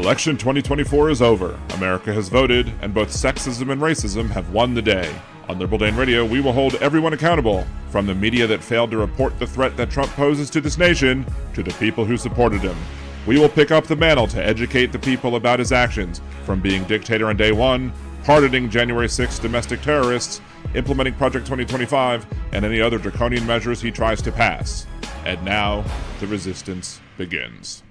Election 2024 is over. America has voted, and both sexism and racism have won the day. On Liberal Dan Radio, we will hold everyone accountable, from the media that failed to report the threat that Trump poses to this nation, to the people who supported him. We will pick up the mantle to educate the people about his actions, from being dictator on day one, pardoning January 6th domestic terrorists, implementing Project 2025, and any other draconian measures he tries to pass. And now, the resistance begins.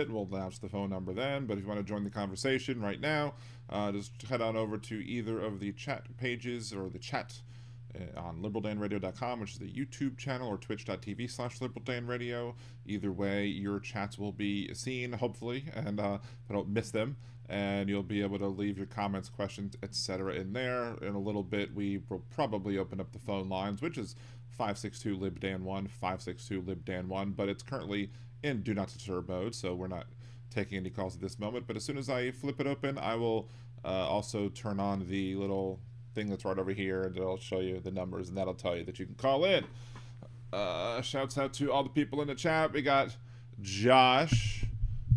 We'll announce the phone number then, but if you want to join the conversation right now, just head on over to either of the chat pages or the chat on liberaldanradio.com, which is the YouTube channel, or twitch.tv/liberaldanradio. Either way, your chats will be seen, hopefully, and I don't miss them, and you'll be able to leave your comments, questions, etc. in there. In a little bit, we will probably open up the phone lines, which is 562-LIBDAN1, 562-LIBDAN1, but it's currently in Do Not Disturb mode, so we're not taking any calls at this moment. But as soon as I flip it open, I will also turn on the little thing that's right over here, and it'll show you the numbers, and that'll tell you that you can call in. Shouts out to all the people in the chat. We got Josh.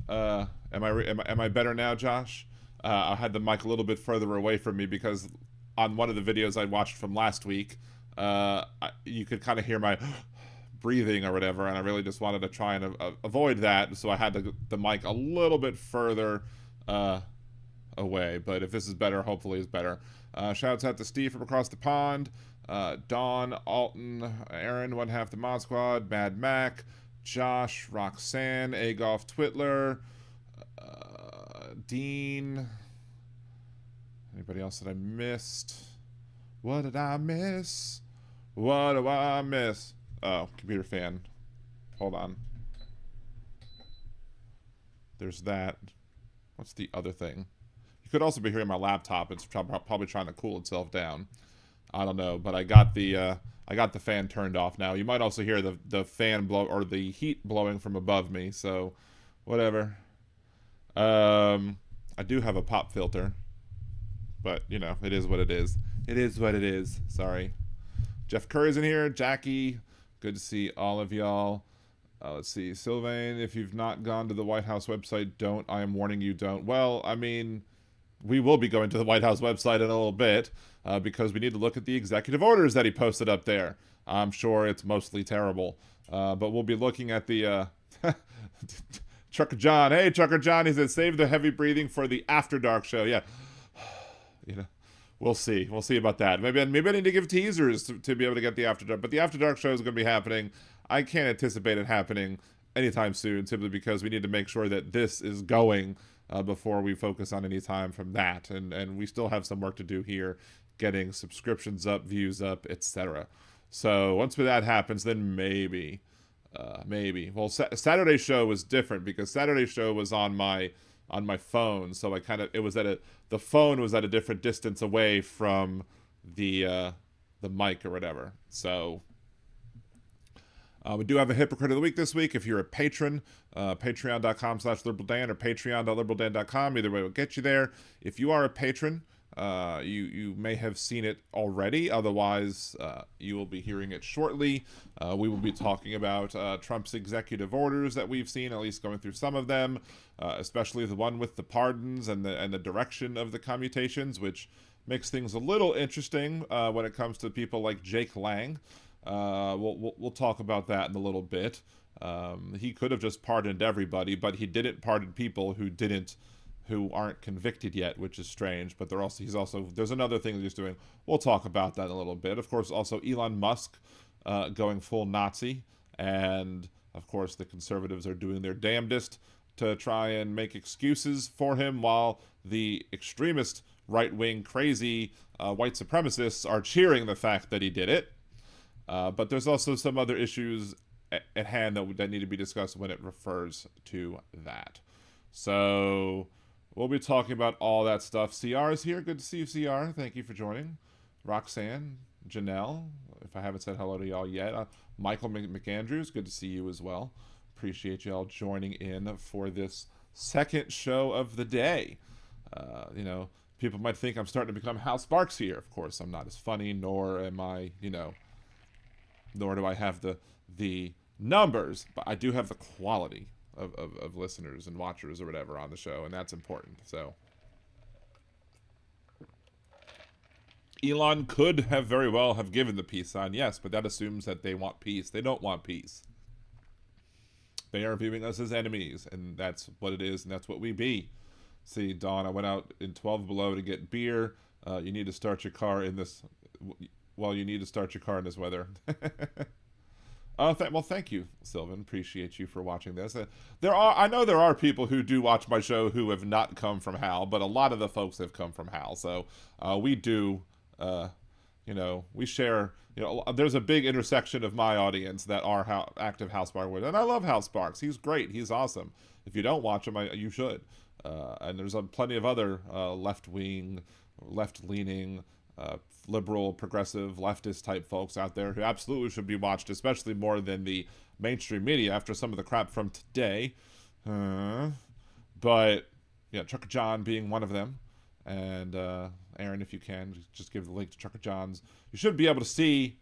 Am I better now, Josh? I had the mic a little bit further away from me because on one of the videos I watched from last week, you could kind of hear my breathing or whatever, and I really just wanted to try and avoid that, so I had the mic a little bit further away. But if this is better, hopefully it's better. Shouts out to Steve from across the pond, Dawn, Alton, Aaron, one half the Mod Squad, Mad Mac, Josh, Roxanne, Agolf Twitler, Dean. Anybody else that I missed? What did I miss? What do I miss? Oh, computer fan. Hold on. There's that. What's the other thing? You could also be hearing my laptop. It's probably trying to cool itself down. I don't know, but I got the fan turned off now. You might also hear the fan blow, or the heat blowing from above me. So, whatever. I do have a pop filter, but you know, it is what it is. It is what it is. Sorry. Jeff Curry's in here. Jackie. Good to see all of y'all. Let's see. Sylvain, if you've not gone to the White House website, don't. I am warning you, don't. Well, I mean, we will be going to the White House website in a little bit because we need to look at the executive orders that he posted up there. I'm sure it's mostly terrible. But we'll be looking at the... Trucker John. Hey, Trucker John. He said, save the heavy breathing for the After Dark show. Yeah. You know. We'll see. We'll see about that. Maybe I need to give teasers to be able to get the After Dark. But the After Dark show is going to be happening. I can't anticipate it happening anytime soon, simply because we need to make sure that this is going before we focus on any time from that. And we still have some work to do here, getting subscriptions up, views up, etc. So once that happens, then maybe. Well, Saturday's show was different because Saturday's show was on my phone, so the phone was at a different distance away from the mic or whatever. So we do have a hypocrite of the week this week. If you're a patron, patreon.com/liberaldan or patreon.liberaldan.com, either way will get you there. If you are a patron, you may have seen it already. Otherwise, you will be hearing it shortly. We will be talking about Trump's executive orders that we've seen, at least going through some of them, especially the one with the pardons and the direction of the commutations, which makes things a little interesting when it comes to people like Jake Lang. We'll talk about that in a little bit. He could have just pardoned everybody, but he didn't pardon people who aren't convicted yet, which is strange. But there's another thing that he's doing. We'll talk about that in a little bit. Of course, also Elon Musk going full Nazi, and of course the conservatives are doing their damnedest to try and make excuses for him, while the extremist right-wing crazy white supremacists are cheering the fact that he did it. But there's also some other issues at hand that need to be discussed when it refers to that. So we'll be talking about all that stuff. CR is here. Good to see you, CR. Thank you for joining. Roxanne, Janelle, if I haven't said hello to y'all yet. Michael McAndrews, good to see you as well. Appreciate y'all joining in for this second show of the day. You know, people might think I'm starting to become Hal Sparks here. Of course, I'm not as funny, nor am I, you know, nor do I have the numbers, but I do have the quality of listeners and watchers or whatever on the show, and that's important. So Elon could have very well have given the peace sign, yes, but that assumes that they want peace. They don't want peace. They are viewing us as enemies, and that's what it is, and that's what we be. See, Dawn, I went out in 12 below to get beer. You need to start your car in this... Well, you need to start your car in this weather. Well, thank you, Sylvan. Appreciate you for watching this. I know there are people who do watch my show who have not come from Hal, but a lot of the folks have come from Hal. So we do, you know, we share. You know, there's a big intersection of my audience that are active Hal Sparks, and I love Hal Sparks. He's great. He's awesome. If you don't watch him, you should. And there's plenty of other left-leaning, liberal, progressive, leftist type folks out there who absolutely should be watched, especially more than the mainstream media after some of the crap from today. But yeah, Trucker John being one of them. And Aaron, if you can, just give the link to Trucker John's. You should be able to see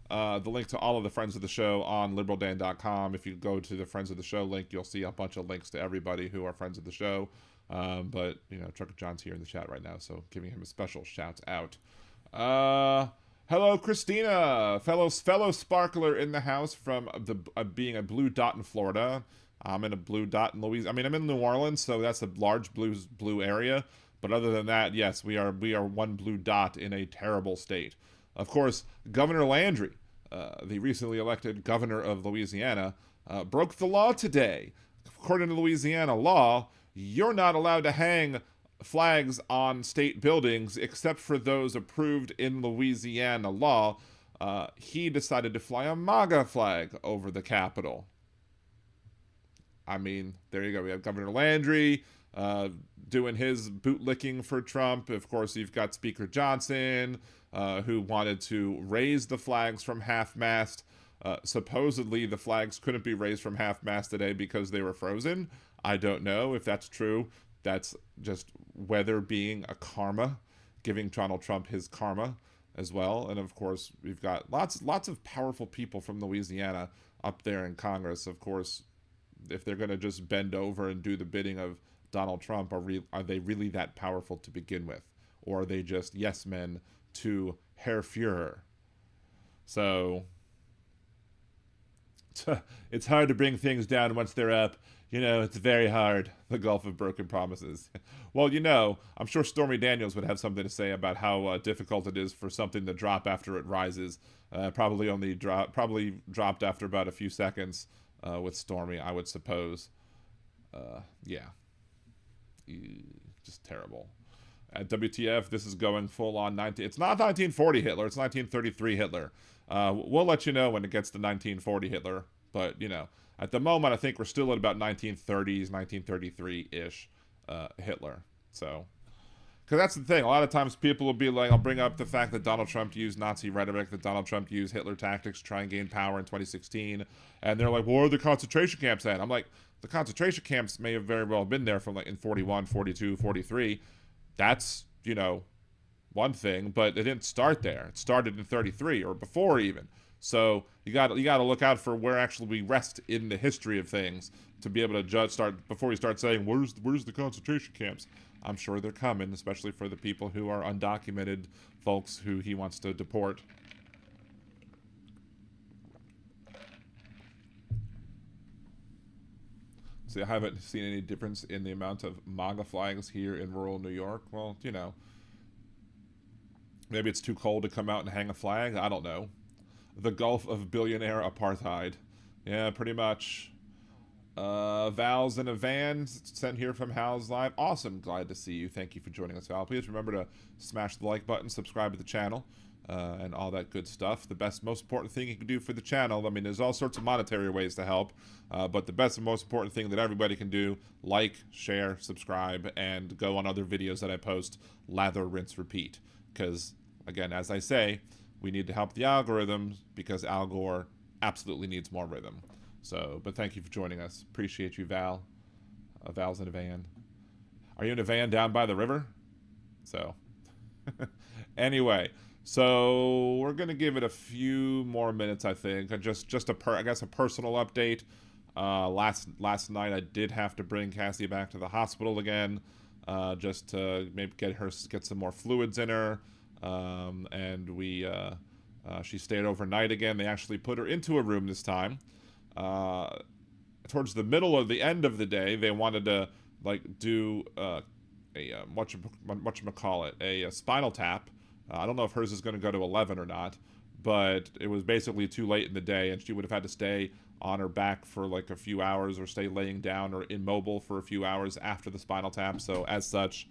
the link to all of the friends of the show on liberaldan.com. If you go to the friends of the show link, you'll see a bunch of links to everybody who are friends of the show. But you know, Trucker John's here in the chat right now, so giving him a special shout out. Hello, Christina, fellow sparkler in the house from being a blue dot in Florida. I'm in a blue dot in Louisiana. I mean, I'm in New Orleans, so that's a large blue area. But other than that, yes, we are one blue dot in a terrible state. Of course, Governor Landry, the recently elected governor of Louisiana, broke the law today. According to Louisiana law, you're not allowed to hang flags on state buildings except for those approved in Louisiana law. He decided to fly a MAGA flag over the Capitol. I mean, there you go. We have Governor Landry doing his bootlicking for Trump. Of course, you've got Speaker Johnson, who wanted to raise the flags from half-mast. Supposedly, the flags couldn't be raised from half-mast today because they were frozen. I don't know if that's true. That's just weather being a karma, giving Donald Trump his karma as well. And of course, we've got lots of powerful people from Louisiana up there in Congress. Of course, if they're going to just bend over and do the bidding of Donald Trump, are they really that powerful to begin with? Or are they just yes men to Herr Fuhrer? So it's hard to bring things down once they're up. You know, it's very hard. The Gulf of Broken Promises. Well, you know, I'm sure Stormy Daniels would have something to say about how difficult it is for something to drop after it rises. Probably dropped after about a few seconds with Stormy, I would suppose. Yeah. Just terrible. At WTF, this is going full on 19... It's not 1940 Hitler, it's 1933 Hitler. We'll let you know when it gets to 1940 Hitler. But, you know, at the moment, I think we're still at about 1930s, 1933-ish Hitler. So, because that's the thing. A lot of times people will be like, I'll bring up the fact that Donald Trump used Nazi rhetoric, that Donald Trump used Hitler tactics to try and gain power in 2016. And they're like, well, where are the concentration camps at? I'm like, the concentration camps may have very well been there from like in 41, 42, 43. That's, you know, one thing, but it didn't start there. It started in 33 or before even. So you got to look out for where actually we rest in the history of things to be able to start before you start saying where's the concentration camps. I'm sure they're coming, especially for the people who are undocumented folks who he wants to deport. See, I haven't seen any difference in the amount of MAGA flags here in rural New York. Well, you know, maybe it's too cold to come out and hang a flag. I don't know. The Gulf of billionaire apartheid. Yeah, pretty much. Val's in a van sent here from Hal's Live. Awesome. Glad to see you. Thank you for joining us, Val. Please remember to smash the like button, subscribe to the channel, and all that good stuff. The most important thing you can do for the channel, I mean, there's all sorts of monetary ways to help, but the best and most important thing that everybody can do, like, share, subscribe, and go on other videos that I post, lather, rinse, repeat. Because, again, as I say, we need to help the algorithms because Al Gore absolutely needs more rhythm. So, but thank you for joining us. Appreciate you, Val. Val's in a van. Are you in a van down by the river? So, anyway, so we're gonna give it a few more minutes, I think. I guess a personal update. Last night I did have to bring Cassie back to the hospital again, just to maybe get some more fluids in her, and she stayed overnight again. They actually put her into a room this time. Towards the end of the day, they wanted to do a spinal tap. I don't know if hers is going to go to 11 or not, but it was basically too late in the day, and she would have had to stay on her back for like a few hours, or stay laying down or immobile for a few hours after the spinal tap. So as such,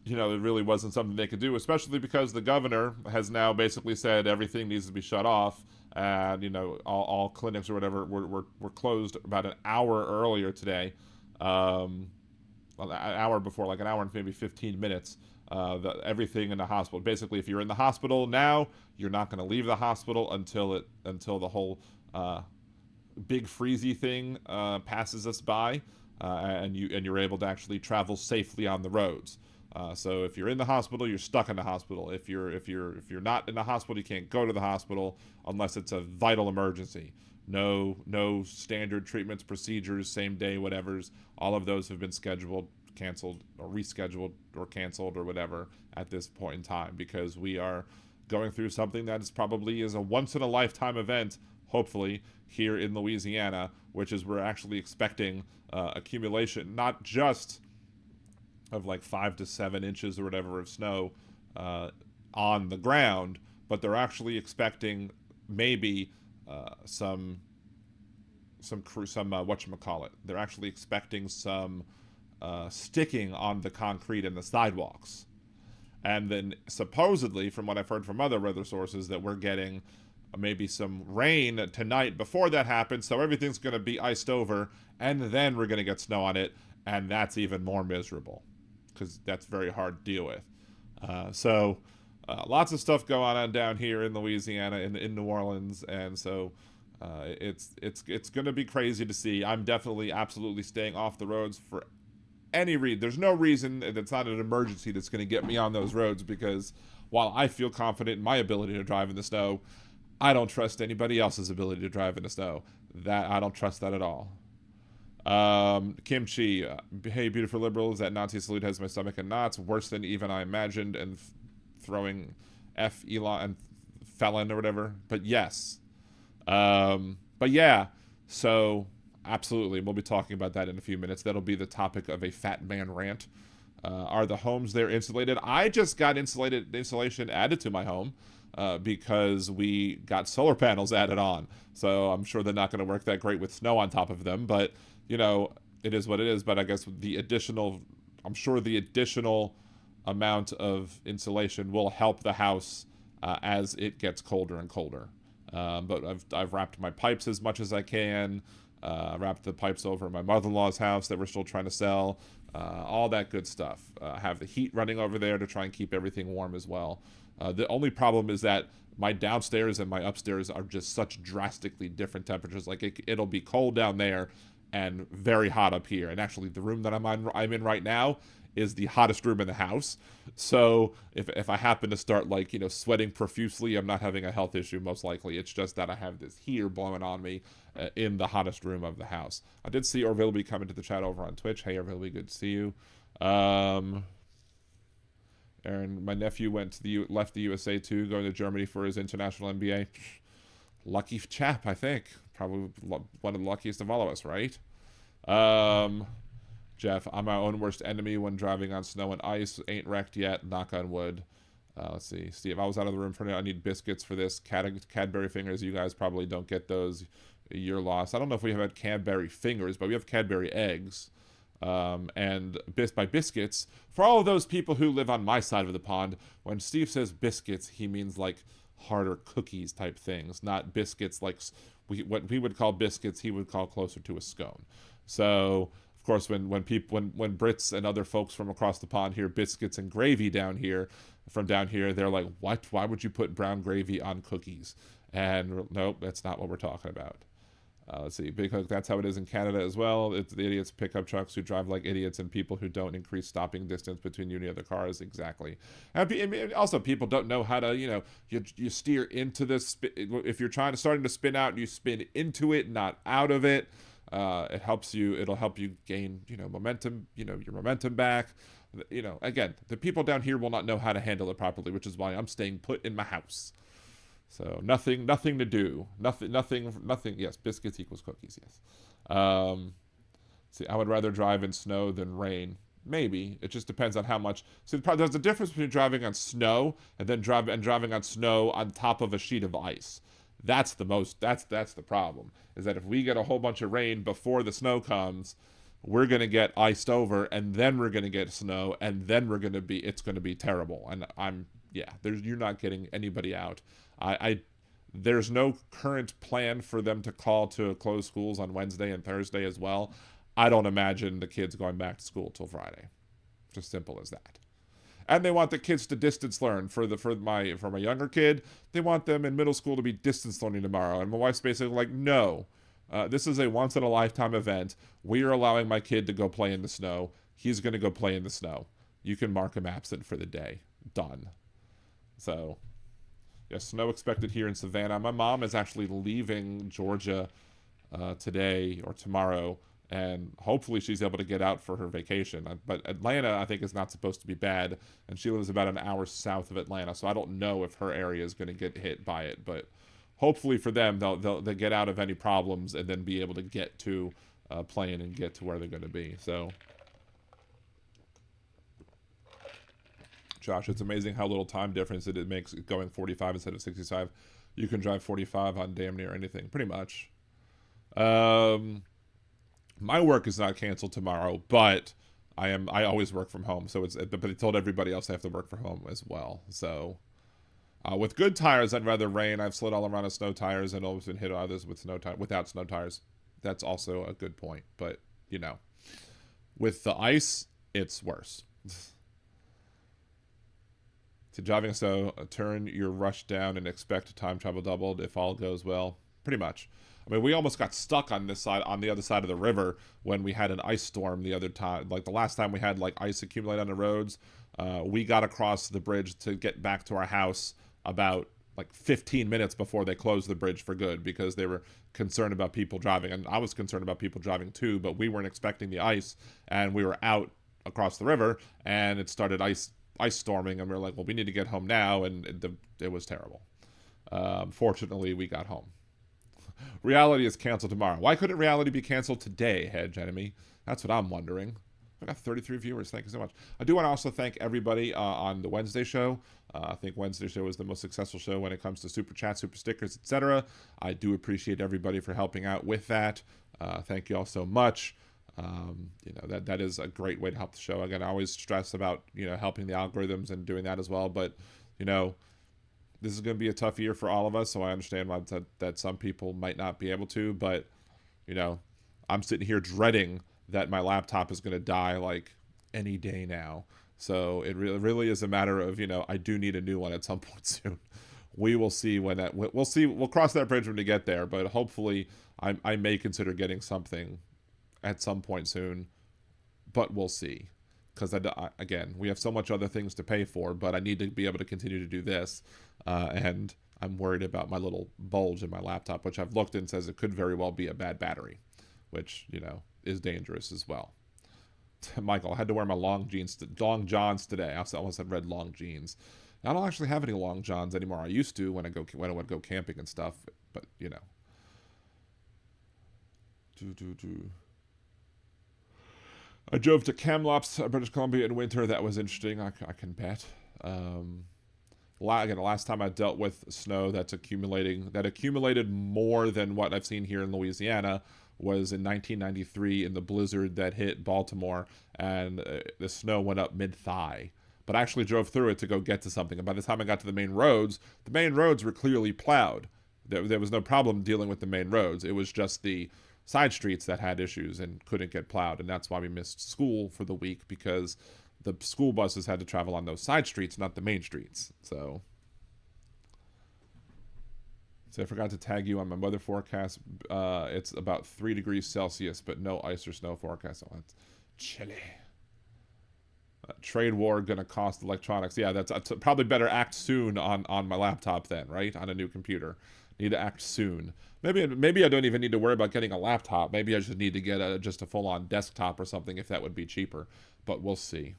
it really wasn't something they could do, especially because the governor has now basically said everything needs to be shut off. And, all clinics or whatever were closed about an hour earlier today. An hour before, like an hour and maybe 15 minutes. Everything in the hospital. Basically, if you're in the hospital now, you're not going to leave the hospital until the whole big freezy thing passes us by, and you're able to actually travel safely on the roads. So if you're in the hospital, you're stuck in the hospital. If you're not in the hospital, you can't go to the hospital unless it's a vital emergency. No standard treatments, procedures, same day, whatevers. All of those have been scheduled, canceled, or rescheduled, or canceled, or whatever at this point in time, because we are going through something that is probably a once in a lifetime event, hopefully, here in Louisiana, which is we're actually expecting accumulation, not just of like 5 to 7 inches or whatever of snow on the ground, but they're actually expecting maybe some whatchamacallit. They're actually expecting some sticking on the concrete and the sidewalks. And then supposedly, from what I've heard from other weather sources, that we're getting maybe some rain tonight before that happens, so everything's going to be iced over, and then we're going to get snow on it, and that's even more miserable, because that's very hard to deal with. So lots of stuff going on down here in Louisiana, in New Orleans, and so it's going to be crazy to see. I'm definitely absolutely staying off the roads for any reason. There's no reason that's not an emergency that's going to get me on those roads, because while I feel confident in my ability to drive in the snow, I don't trust anybody else's ability to drive in the snow. I don't trust that at all. Kimchi, hey, beautiful liberals, that Nazi salute has my stomach in knots, worse than even I imagined, and throwing F Elon and felon or whatever. But yes. But yeah, so absolutely, we'll be talking about that in a few minutes. That'll be the topic of a fat man rant. Are the homes there insulated? I just got insulation added to my home because we got solar panels added on. So I'm sure they're not going to work that great with snow on top of them, but it is what it is. But I guess I'm sure the additional amount of insulation will help the house as it gets colder and colder. But I've wrapped my pipes as much as I can. Wrapped the pipes over my mother-in-law's house that we're still trying to sell. All that good stuff. Have the heat running over there to try and keep everything warm as well. The only problem is that my downstairs and my upstairs are just such drastically different temperatures. Like it'll be cold down there and very hot up here. And actually, the room that I'm in right now is the hottest room in the house. So if I happen to start sweating profusely, I'm not having a health issue, most likely. It's just that I have this heater blowing on me in the hottest room of the house. I did see Orvilby come into the chat over on Twitch. Hey, Orvilby, good to see you. Aaron, my nephew left the USA too, going to Germany for his international MBA. Lucky chap, I think. Probably one of the luckiest of all of us, right? Jeff, I'm my own worst enemy when driving on snow and ice. Ain't wrecked yet, knock on wood. Let's see. Steve, I was out of the room for now. I need biscuits for this. Cadbury fingers, you guys probably don't get those. year loss. I don't know if we have had Cadbury fingers, but we have Cadbury eggs. And by biscuits, for all of those people who live on my side of the pond, when Steve says biscuits, he means like harder cookies type things, not biscuits like what we would call biscuits, he would call closer to a scone. So, of course, when Brits and other folks from across the pond hear biscuits and gravy from down here, they're like, what? Why would you put brown gravy on cookies? And nope, that's not what we're talking about. Let's see, because that's how it is in Canada as well. It's the idiots pickup trucks who drive like idiots and people who don't increase stopping distance between you and the other cars. Exactly. And also, people don't know how to, you steer into this. If you're starting to spin out, you spin into it, not out of it. It helps you. It'll help you gain, momentum. Your momentum back. Again, the people down here will not know how to handle it properly, which is why I'm staying put in my house. So nothing to do. Nothing. Yes, biscuits equals cookies. Yes. See, I would rather drive in snow than rain. Maybe it just depends on how much. See, there's a difference between driving on snow and then driving on snow on top of a sheet of ice. That's the problem. Is that if we get a whole bunch of rain before the snow comes, we're gonna get iced over, and then we're gonna get snow, and then it's gonna be terrible. And you're not getting anybody out. There's no current plan for them to call to close schools on Wednesday and Thursday as well. I don't imagine the kids going back to school till Friday. Just simple as that. And they want the kids to distance learn. For my younger kid, they want them in middle school to be distance learning tomorrow. And my wife's basically like, no, this is a once in a lifetime event. We are allowing my kid to go play in the snow. He's going to go play in the snow. You can mark him absent for the day. Done. So, yes, snow expected here in Savannah. My mom is actually leaving Georgia today or tomorrow, and hopefully she's able to get out for her vacation. But Atlanta, I think, is not supposed to be bad, and she lives about an hour south of Atlanta, so I don't know if her area is going to get hit by it. But hopefully for them, they'll get out of any problems and then be able to get to playing and get to where they're going to be. So, Josh, it's amazing how little time difference it makes going 45 instead of 65. You can drive 45 on damn near anything, pretty much. My work is not canceled tomorrow, but I always work from home, so but they told everybody else I have to work from home as well. So, with good tires, I'd rather rain. I've slid all around with snow tires and always been hit others without snow tires. That's also a good point, but with the ice, it's worse. To driving so turn your rush down and expect time travel doubled if all goes well. Pretty much. I mean, we almost got stuck on the other side of the river when we had an ice storm the other time. Like the last time we had like ice accumulate on the roads, we got across the bridge to get back to our house about like 15 minutes before they closed the bridge for good because they were concerned about people driving, and I was concerned about people driving too, but we weren't expecting the ice, and we were out across the river and it started ice storming, and we were like, well, we need to get home now, and it was terrible. Fortunately, we got home. Reality is canceled tomorrow. Why couldn't reality be canceled today, Hedge Enemy? That's what I'm wondering. I got 33 viewers. Thank you so much. I do want to also thank everybody on the Wednesday show. I think Wednesday show is the most successful show when it comes to super chats, super stickers, etc. I do appreciate everybody for helping out with that. Thank you all so much. That is a great way to help the show. Again, I always stress about helping the algorithms and doing that as well. But this is going to be a tough year for all of us, so I understand why that some people might not be able to. But I'm sitting here dreading that my laptop is going to die like any day now. So it really is a matter of I do need a new one at some point soon. We will see when that we'll see. We'll cross that bridge when we get there. But hopefully, I may consider getting something at some point soon, but we'll see. Because again, we have so much other things to pay for, but I need to be able to continue to do this, and I'm worried about my little bulge in my laptop, which I've looked and says it could very well be a bad battery, which is dangerous as well. Michael, I had to wear my long johns today. I almost said red long jeans. I don't actually have any long johns anymore. I used to when I would go camping and stuff, but I drove to Kamloops, British Columbia in winter. That was interesting. I can bet. Again, the last time I dealt with snow that accumulated more than what I've seen here in Louisiana was in 1993 in the blizzard that hit Baltimore, and the snow went up mid-thigh. But I actually drove through it to go get to something, and by the time I got to the main roads were clearly plowed. There was no problem dealing with the main roads. It was just the side streets that had issues and couldn't get plowed, and that's why we missed school for the week, because the school buses had to travel on those side streets, not the main streets. So I forgot to tag you on my weather forecast. It's about 3 degrees Celsius, but no ice or snow forecast. Oh, that's chilly. Trade war gonna cost electronics. Yeah, that's probably better act soon on my laptop then, right? On a new computer. Need to act soon. Maybe I don't even need to worry about getting a laptop. Maybe I just need to get just a full-on desktop or something, if that would be cheaper. But we'll see.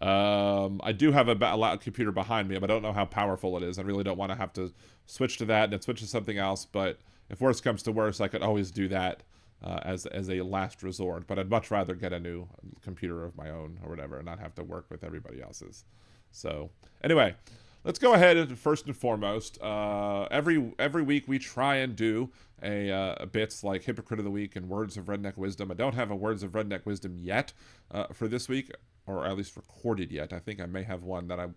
I do have a computer behind me, but I don't know how powerful it is. I really don't want to have to switch to that and then switch to something else. But if worse comes to worse, I could always do that as a last resort. But I'd much rather get a new computer of my own or whatever and not have to work with everybody else's. So anyway, let's go ahead and first and foremost, every week we try and do a bits like Hypocrite of the Week and Words of Redneck Wisdom. I don't have a Words of Redneck Wisdom yet for this week, or at least recorded yet. I think I may have one that I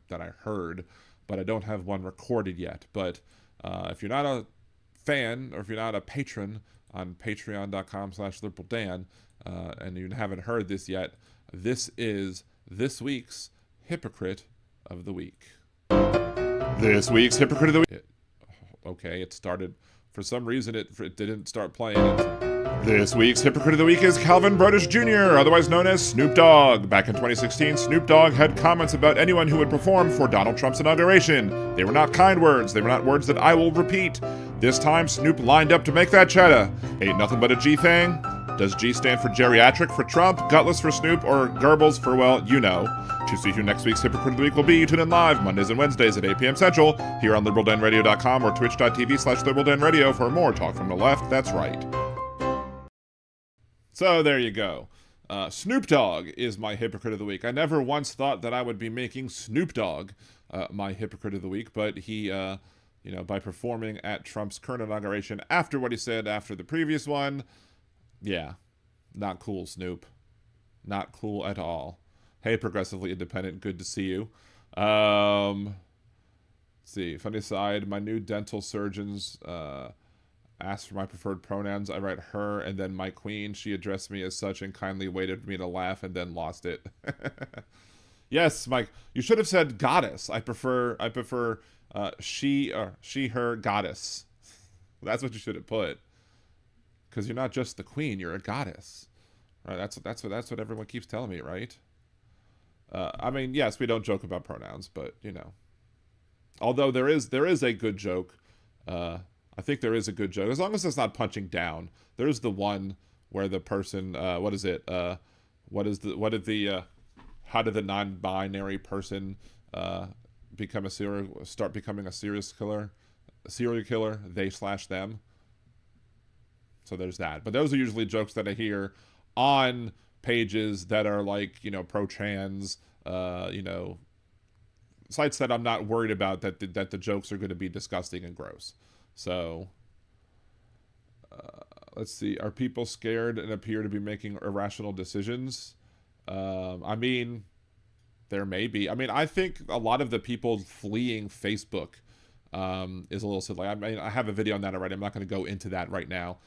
heard, but I don't have one recorded yet. But if you're not a fan, or if you're not a patron on patreon.com/liberaldan, and you haven't heard this yet, this is this week's Hypocrite of the Week. This week's Hypocrite of the Week. Okay, it started. For some reason, it didn't start playing. This week's Hypocrite of the Week is Calvin Broadus Jr., otherwise known as Snoop Dogg. Back in 2016, Snoop Dogg had comments about anyone who would perform for Donald Trump's inauguration. They were not kind words. They were not words that I will repeat. This time, Snoop lined up to make that cheddar. Ain't nothing but a G thing. Does G stand for geriatric for Trump, gutless for Snoop, or Goebbels for, well, you know? To see who next week's Hypocrite of the Week will be, tune in live Mondays and Wednesdays at 8 p.m. Central here on liberaldanradio.com or twitch.tv/liberaldanradio for more talk from the left. That's right. So there you go. Snoop Dogg is my Hypocrite of the Week. I never once thought that I would be making Snoop Dogg my Hypocrite of the Week, but he, by performing at Trump's current inauguration after what he said after the previous one, yeah, not cool, Snoop. Not cool at all. Hey, Progressively Independent, good to see you. Let's see, funny side, my new dental surgeons asked for my preferred pronouns. I write her and then my queen. She addressed me as such and kindly waited for me to laugh and then lost it. Yes, Mike, you should have said goddess. I prefer she, her, goddess. That's what you should have put. Because you're not just the queen, you're a goddess. Right? That's what everyone keeps telling me, right? I mean, yes, we don't joke about pronouns, but although there is a good joke. I think there is a good joke as long as it's not punching down. There's the one where the person, how did the non-binary person start becoming a serial killer? They/them. So there's that. But those are usually jokes that I hear on pages that are like, pro-trans, sites that I'm not worried about that the jokes are going to be disgusting and gross. So, let's see. Are people scared and appear to be making irrational decisions? I mean, there may be. I mean, I think a lot of the people fleeing Facebook is a little silly. I mean, I have a video on that already. I'm not going to go into that right now.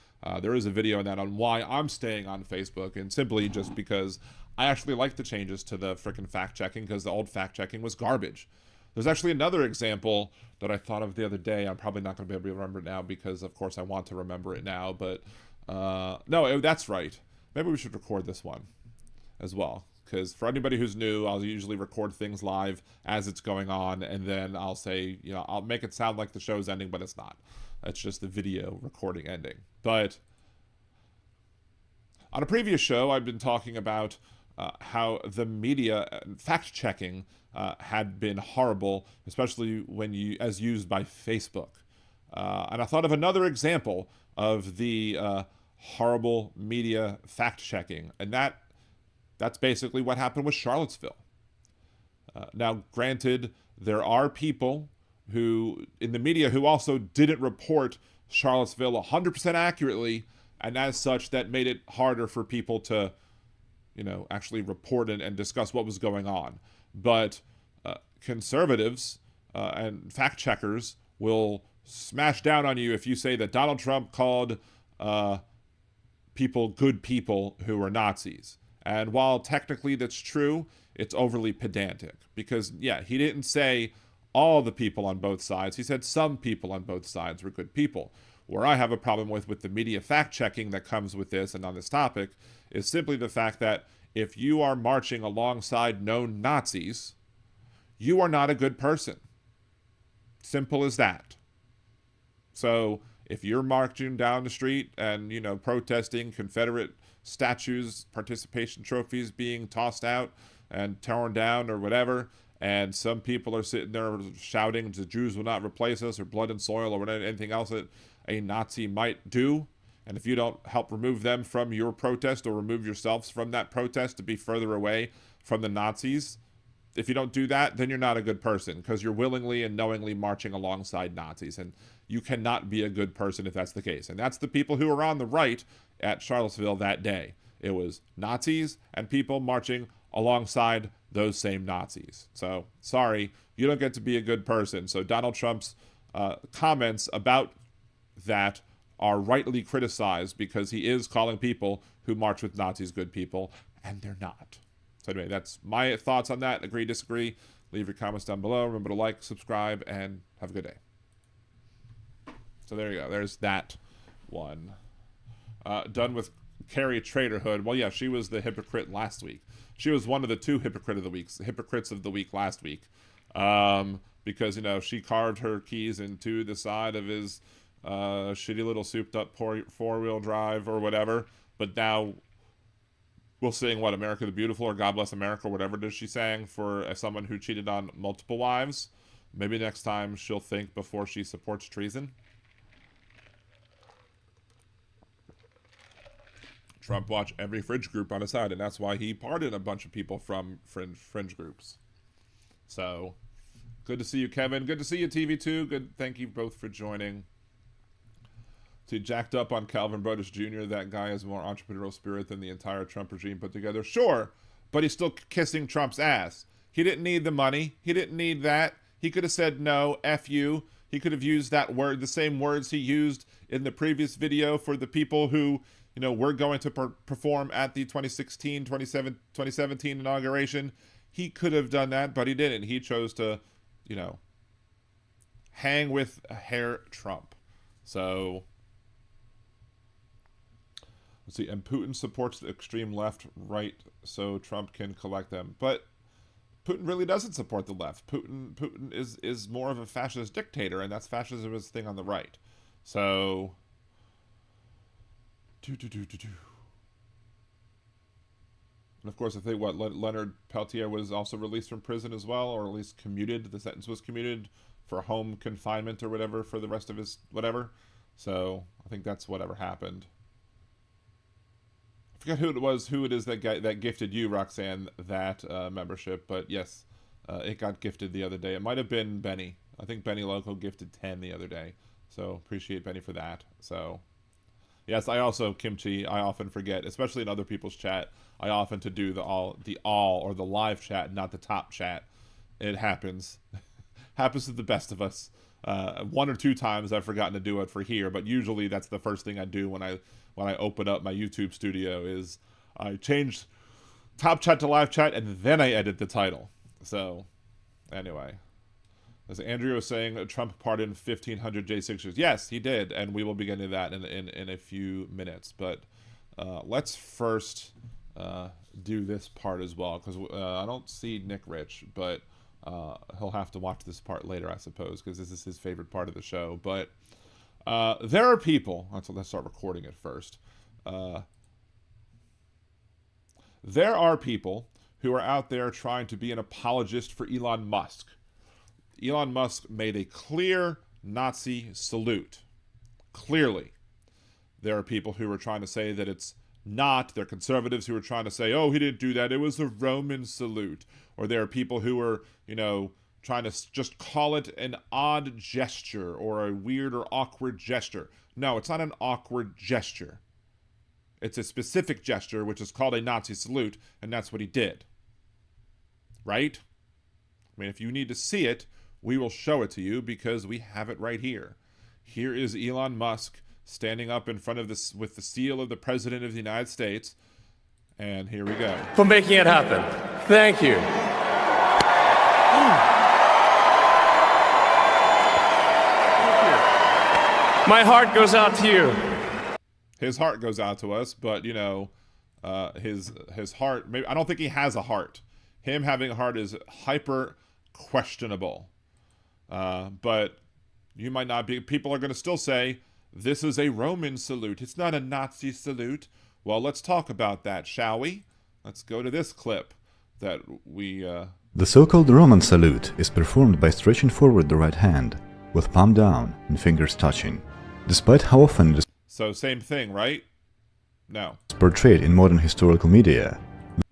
There is a video on that on why I'm staying on Facebook, and simply just because I actually like the changes to the frickin' fact-checking, because the old fact-checking was garbage. There's actually another example that I thought of the other day. I'm probably not going to be able to remember it now because, of course, I want to remember it now. But, no, that's right. Maybe we should record this one as well. Because for anybody who's new, I'll usually record things live as it's going on. And then I'll say, I'll make it sound like the show's ending, but it's not. It's just the video recording ending. But on a previous show, I've been talking about how the media fact-checking had been horrible, especially as used by Facebook. And I thought of another example of the horrible media fact-checking, and that's basically what happened with Charlottesville. Now, granted, there are people who in the media who also didn't report Charlottesville 100% accurately, and as such, that made it harder for people to, actually report and discuss what was going on. But conservatives and fact checkers will smash down on you if you say that Donald Trump called people good people who are Nazis. And while technically that's true, it's overly pedantic because, yeah, he didn't say all the people on both sides. He said some people on both sides were good people. Where I have a problem with the media fact-checking that comes with this and on this topic is simply the fact that if you are marching alongside known Nazis, you are not a good person. Simple as that. So if you're marching down the street and, protesting Confederate statues, participation trophies being tossed out and torn down or whatever, and some people are sitting there shouting the Jews will not replace us or blood and soil or anything else that a Nazi might do, and if you don't help remove them from your protest or remove yourselves from that protest to be further away from the Nazis, if you don't do that, then you're not a good person because you're willingly and knowingly marching alongside Nazis, and you cannot be a good person if that's the case. And that's the people who were on the right at Charlottesville that day. It was Nazis and people marching alongside those same Nazis. So, sorry, you don't get to be a good person. So Donald Trump's comments about that are rightly criticized because he is calling people who march with Nazis good people, and they're not. So anyway, that's my thoughts on that. Agree, disagree. Leave your comments down below. Remember to like, subscribe, and have a good day. So there you go. There's that one. Done with Carrie Traderhood. Well, yeah, she was the hypocrite last week. She was one of the two hypocrites of the week last week. Because, she carved her keys into the side of his shitty little souped up four-wheel drive or whatever. But now we'll sing, what, America the Beautiful or God Bless America or whatever it is she sang for someone who cheated on multiple wives. Maybe next time she'll think before she supports treason. Trump watched every fringe group on his side, and that's why he pardoned a bunch of people from fringe groups. So, good to see you, Kevin. Good to see you, TV2. Good. Thank you both for joining. See, jacked up on Calvin Broadus Jr. That guy has more entrepreneurial spirit than the entire Trump regime put together. Sure, but he's still kissing Trump's ass. He didn't need the money. He didn't need that. He could have said no, F you. He could have used that word, the same words he used in the previous video for the people who, were going to perform at the 2017 inauguration. He could have done that, but he didn't. He chose to, hang with Herr Trump. So, let's see. And Putin supports the extreme left, right, so Trump can collect them. But Putin really doesn't support the left. Putin is more of a fascist dictator, and that's fascism is the thing on the right. So, and of course, I think Leonard Peltier was also released from prison as well, or at least commuted. The sentence was commuted for home confinement or whatever for the rest of his whatever. So I think that's whatever happened. I forget who it is that gifted you, Roxanne, that membership, but yes, it got gifted the other day. It might have been Benny. I think Benny Loco gifted 10 the other day. So appreciate Benny for that. So yes, I also, Kimchi, I often forget, especially in other people's chat, I often to do the all or the live chat, not the top chat. It happens. Happens to the best of us. One or two times I've forgotten to do it for here, but usually that's the first thing I do when I open up my YouTube studio is I change top chat to live chat and then I edit the title. So anyway, as Andrew was saying, Trump pardoned 1,500 J6ers. Yes, he did, and we will be getting to that in a few minutes. But let's first do this part as well, because I don't see Nick Rich, but he'll have to watch this part later, I suppose, because this is his favorite part of the show. But there are people. Let's start recording it first. There are people who are out there trying to be an apologist for Elon Musk. Elon Musk made a clear Nazi salute. Clearly. There are people who are trying to say that it's not. There are conservatives who are trying to say, oh, he didn't do that. It was a Roman salute. Or there are people who are, trying to just call it an odd gesture or a weird or awkward gesture. No, it's not an awkward gesture. It's a specific gesture, which is called a Nazi salute, and that's what he did. Right? I mean, if you need to see it, we will show it to you because we have it right here. Here is Elon Musk standing up in front of this with the seal of the President of the United States. And here we go. For making it happen. Thank you. My heart goes out to you. His heart goes out to us, but you know, his heart. Maybe I don't think he has a heart. Him having a heart is hyper questionable. But you might not be. People are going to still say this is a Roman salute. It's not a Nazi salute. Well, let's talk about that, shall we? Let's go to this clip that we. The so-called Roman salute is performed by stretching forward the right hand, with palm down and fingers touching. Despite how often it is So same thing, right? No. portrayed in modern historical media,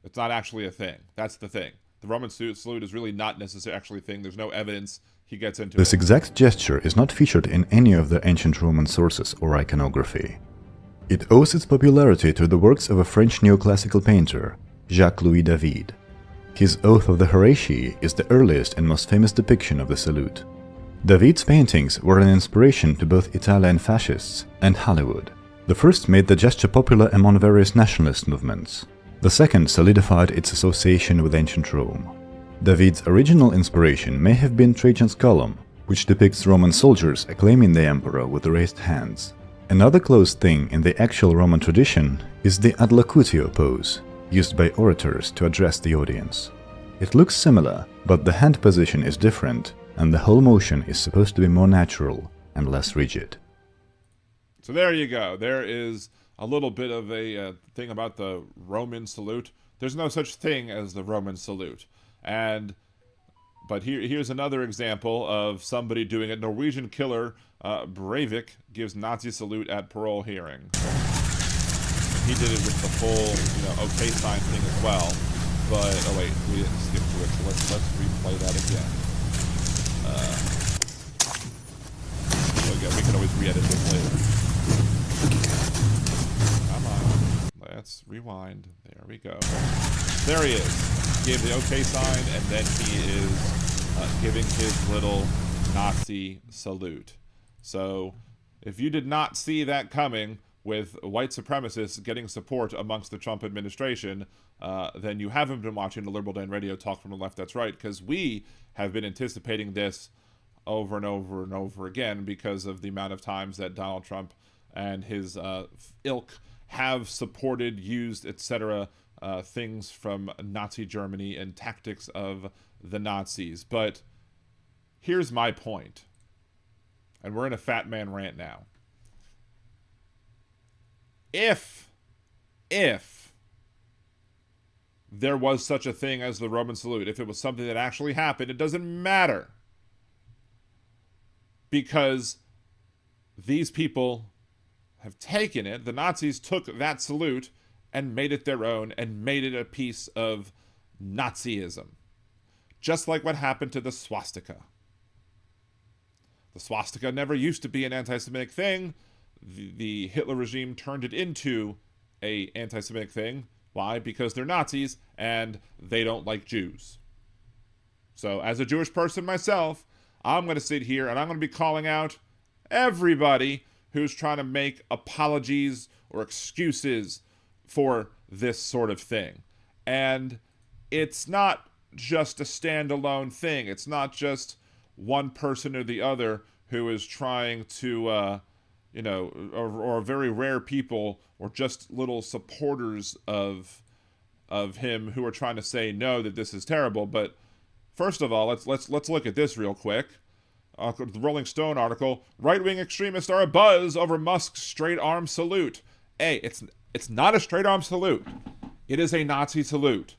It's not actually a thing. That's the thing. The Roman salute is really not necessarily actually a thing. There's no evidence he gets into this it. exact gesture is not featured in any of the ancient Roman sources or iconography. It owes its popularity to the works of a French neoclassical painter, Jacques-Louis David. His Oath of the Horatii is the earliest and most famous depiction of the salute. David's paintings were an inspiration to both Italian fascists and Hollywood. The first made the gesture popular among various nationalist movements. The second solidified its association with ancient Rome. David's original inspiration may have been Trajan's column, which depicts Roman soldiers acclaiming the emperor with raised hands. Another close thing in the actual Roman tradition is the ad locutio pose, used by orators to address the audience. It looks similar, but the hand position is different, and the whole motion is supposed to be more natural and less rigid. So there you go. There is a little bit of a thing about the Roman salute. There's no such thing as the Roman salute. But here's another example of somebody doing it. Norwegian killer Breivik gives Nazi salute at parole hearing. He did it with the full, okay sign thing as well. But oh wait, we didn't skip to it. So let's replay that again. We can always re-edit this later. Come on. Let's rewind. There we go. There he is. He gave the okay sign, and then he is giving his little Nazi salute. So, if you did not see that coming with white supremacists getting support amongst the Trump administration, then you haven't been watching the Liberal Dan Radio Talk from the Left That's Right, because we have been anticipating this over and over and over again because of the amount of times that Donald Trump and his ilk have supported, used, etc., things from Nazi Germany and tactics of the Nazis. But here's my point, and we're in a fat man rant now. If there was such a thing as the Roman salute, if it was something that actually happened, it doesn't matter. Because these people have taken it, the Nazis took that salute and made it their own and made it a piece of Nazism. Just like what happened to the swastika. The swastika never used to be an anti-Semitic thing. The Hitler regime turned it into an anti-Semitic thing. Why? Because they're Nazis and they don't like Jews. So as a Jewish person myself, I'm going to sit here and I'm going to be calling out everybody who's trying to make apologies or excuses for this sort of thing. And it's not just a standalone thing. It's not just one person or the other who is trying to, or very rare people or just little supporters of him who are trying to say no, that this is terrible. But first of all, let's look at this real quick. The Rolling Stone article: right-wing extremists are abuzz over Musk's straight-arm salute. Hey, it's not a straight-arm salute. It is a Nazi salute.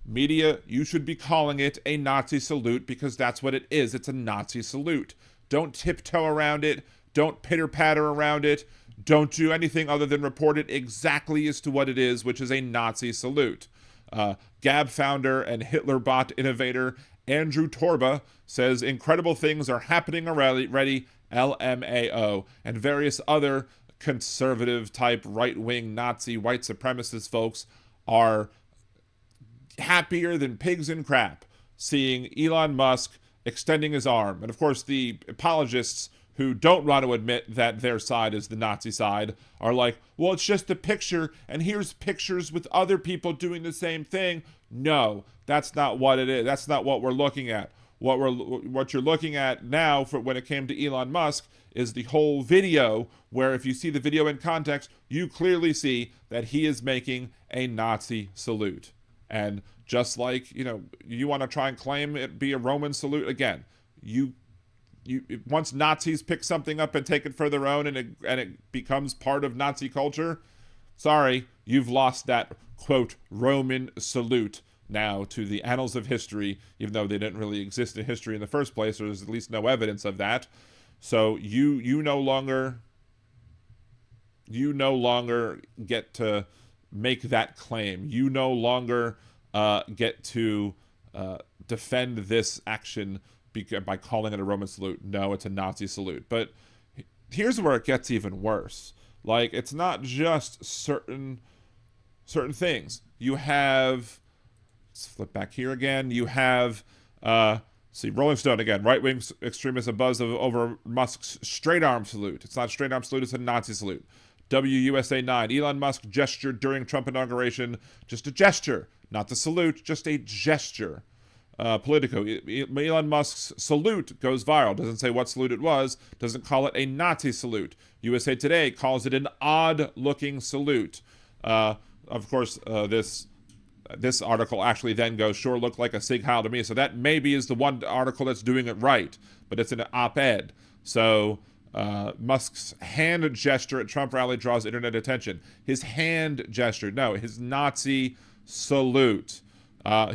Media, you should be calling it a Nazi salute because that's what it is. It's a Nazi salute. Don't tiptoe around it. Don't pitter-patter around it. Don't do anything other than report it exactly as to what it is, which is a Nazi salute. Gab founder and Hitler bot innovator Andrew Torba says incredible things are happening already, LMAO, and various other conservative type right-wing Nazi white supremacist folks are happier than pigs in crap seeing Elon Musk extending his arm. And of course, the apologists who don't want to admit that their side is the Nazi side are like, well, it's just a picture, and here's pictures with other people doing the same thing. No, that's not what it is. That's not what we're looking at. What you're looking at now for when it came to Elon Musk is the whole video, where if you see the video in context, you clearly see that he is making a Nazi salute. And just like, you want to try and claim it be a Roman salute, again, once Nazis pick something up and take it for their own, and it becomes part of Nazi culture, sorry, you've lost that, quote, Roman salute now to the annals of history, even though they didn't really exist in history in the first place, or there's at least no evidence of that. So you no longer get to make that claim. You no longer get to defend this action by calling it a Roman salute. No, it's a Nazi salute. But here's where it gets even worse. Like, it's not just certain things. You have, let's flip back here again. You have, Rolling Stone again. Right-wing extremists abuzz over Musk's straight arm salute. It's not a straight arm salute, it's a Nazi salute. WUSA 9. Elon Musk gestured during Trump inauguration. Just a gesture, not the salute, just a gesture. Politico. Elon Musk's salute goes viral. Doesn't say what salute it was. Doesn't call it a Nazi salute. USA Today calls it an odd-looking salute. Of course, this article actually then goes, sure looked like a Sig Heil to me. So that maybe is the one article that's doing it right. But it's an op-ed. So Musk's hand gesture at Trump rally draws internet attention. His hand gesture. No, his Nazi salute.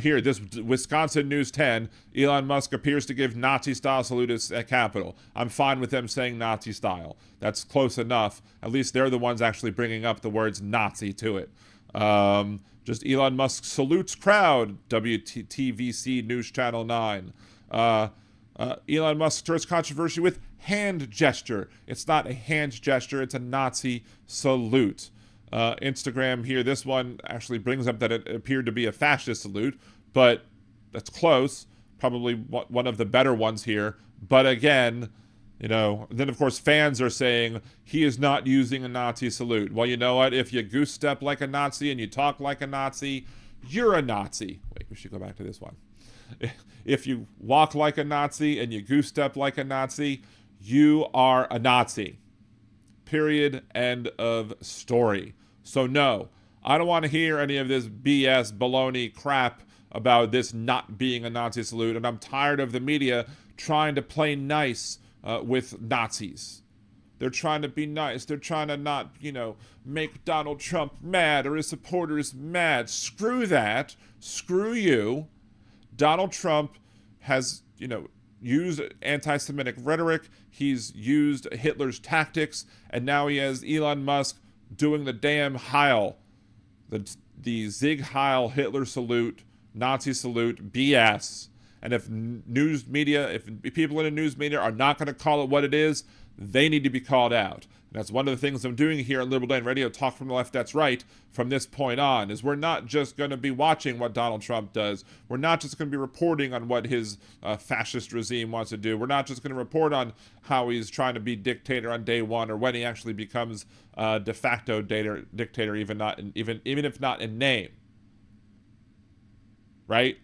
Here, this Wisconsin News 10, Elon Musk appears to give Nazi-style salute at Capitol. I'm fine with them saying Nazi-style. That's close enough. At least they're the ones actually bringing up the words Nazi to it. Just Elon Musk salutes crowd, WTVC News Channel 9. Elon Musk stirs controversy with hand gesture. It's not a hand gesture, it's a Nazi salute. Instagram here, this one actually brings up that it appeared to be a fascist salute, but that's close. Probably one of the better ones here. But again, then of course fans are saying he is not using a Nazi salute. Well, you know what? If you goose step like a Nazi and you talk like a Nazi, you're a Nazi. Wait, we should go back to this one. If you walk like a Nazi and you goose step like a Nazi, you are a Nazi. Period. End of story. So no, I don't want to hear any of this BS baloney crap about this not being a Nazi salute, and I'm tired of the media trying to play nice with Nazis. They're trying to be nice. They're trying to not, make Donald Trump mad or his supporters mad. Screw that. Screw you. Donald Trump has, used anti-Semitic rhetoric. He's used Hitler's tactics, and now he has Elon Musk doing the damn Heil, the Sig Heil Hitler salute, Nazi salute, BS. And if news media, if people in the news media are not going to call it what it is, they need to be called out. And that's one of the things I'm doing here on Liberal Dan Radio, Talk from the Left, That's Right, from this point on, is we're not just going to be watching what Donald Trump does. We're not just going to be reporting on what his fascist regime wants to do. We're not just going to report on how he's trying to be dictator on day one, or when he actually becomes de facto dictator, even if not in name. Right?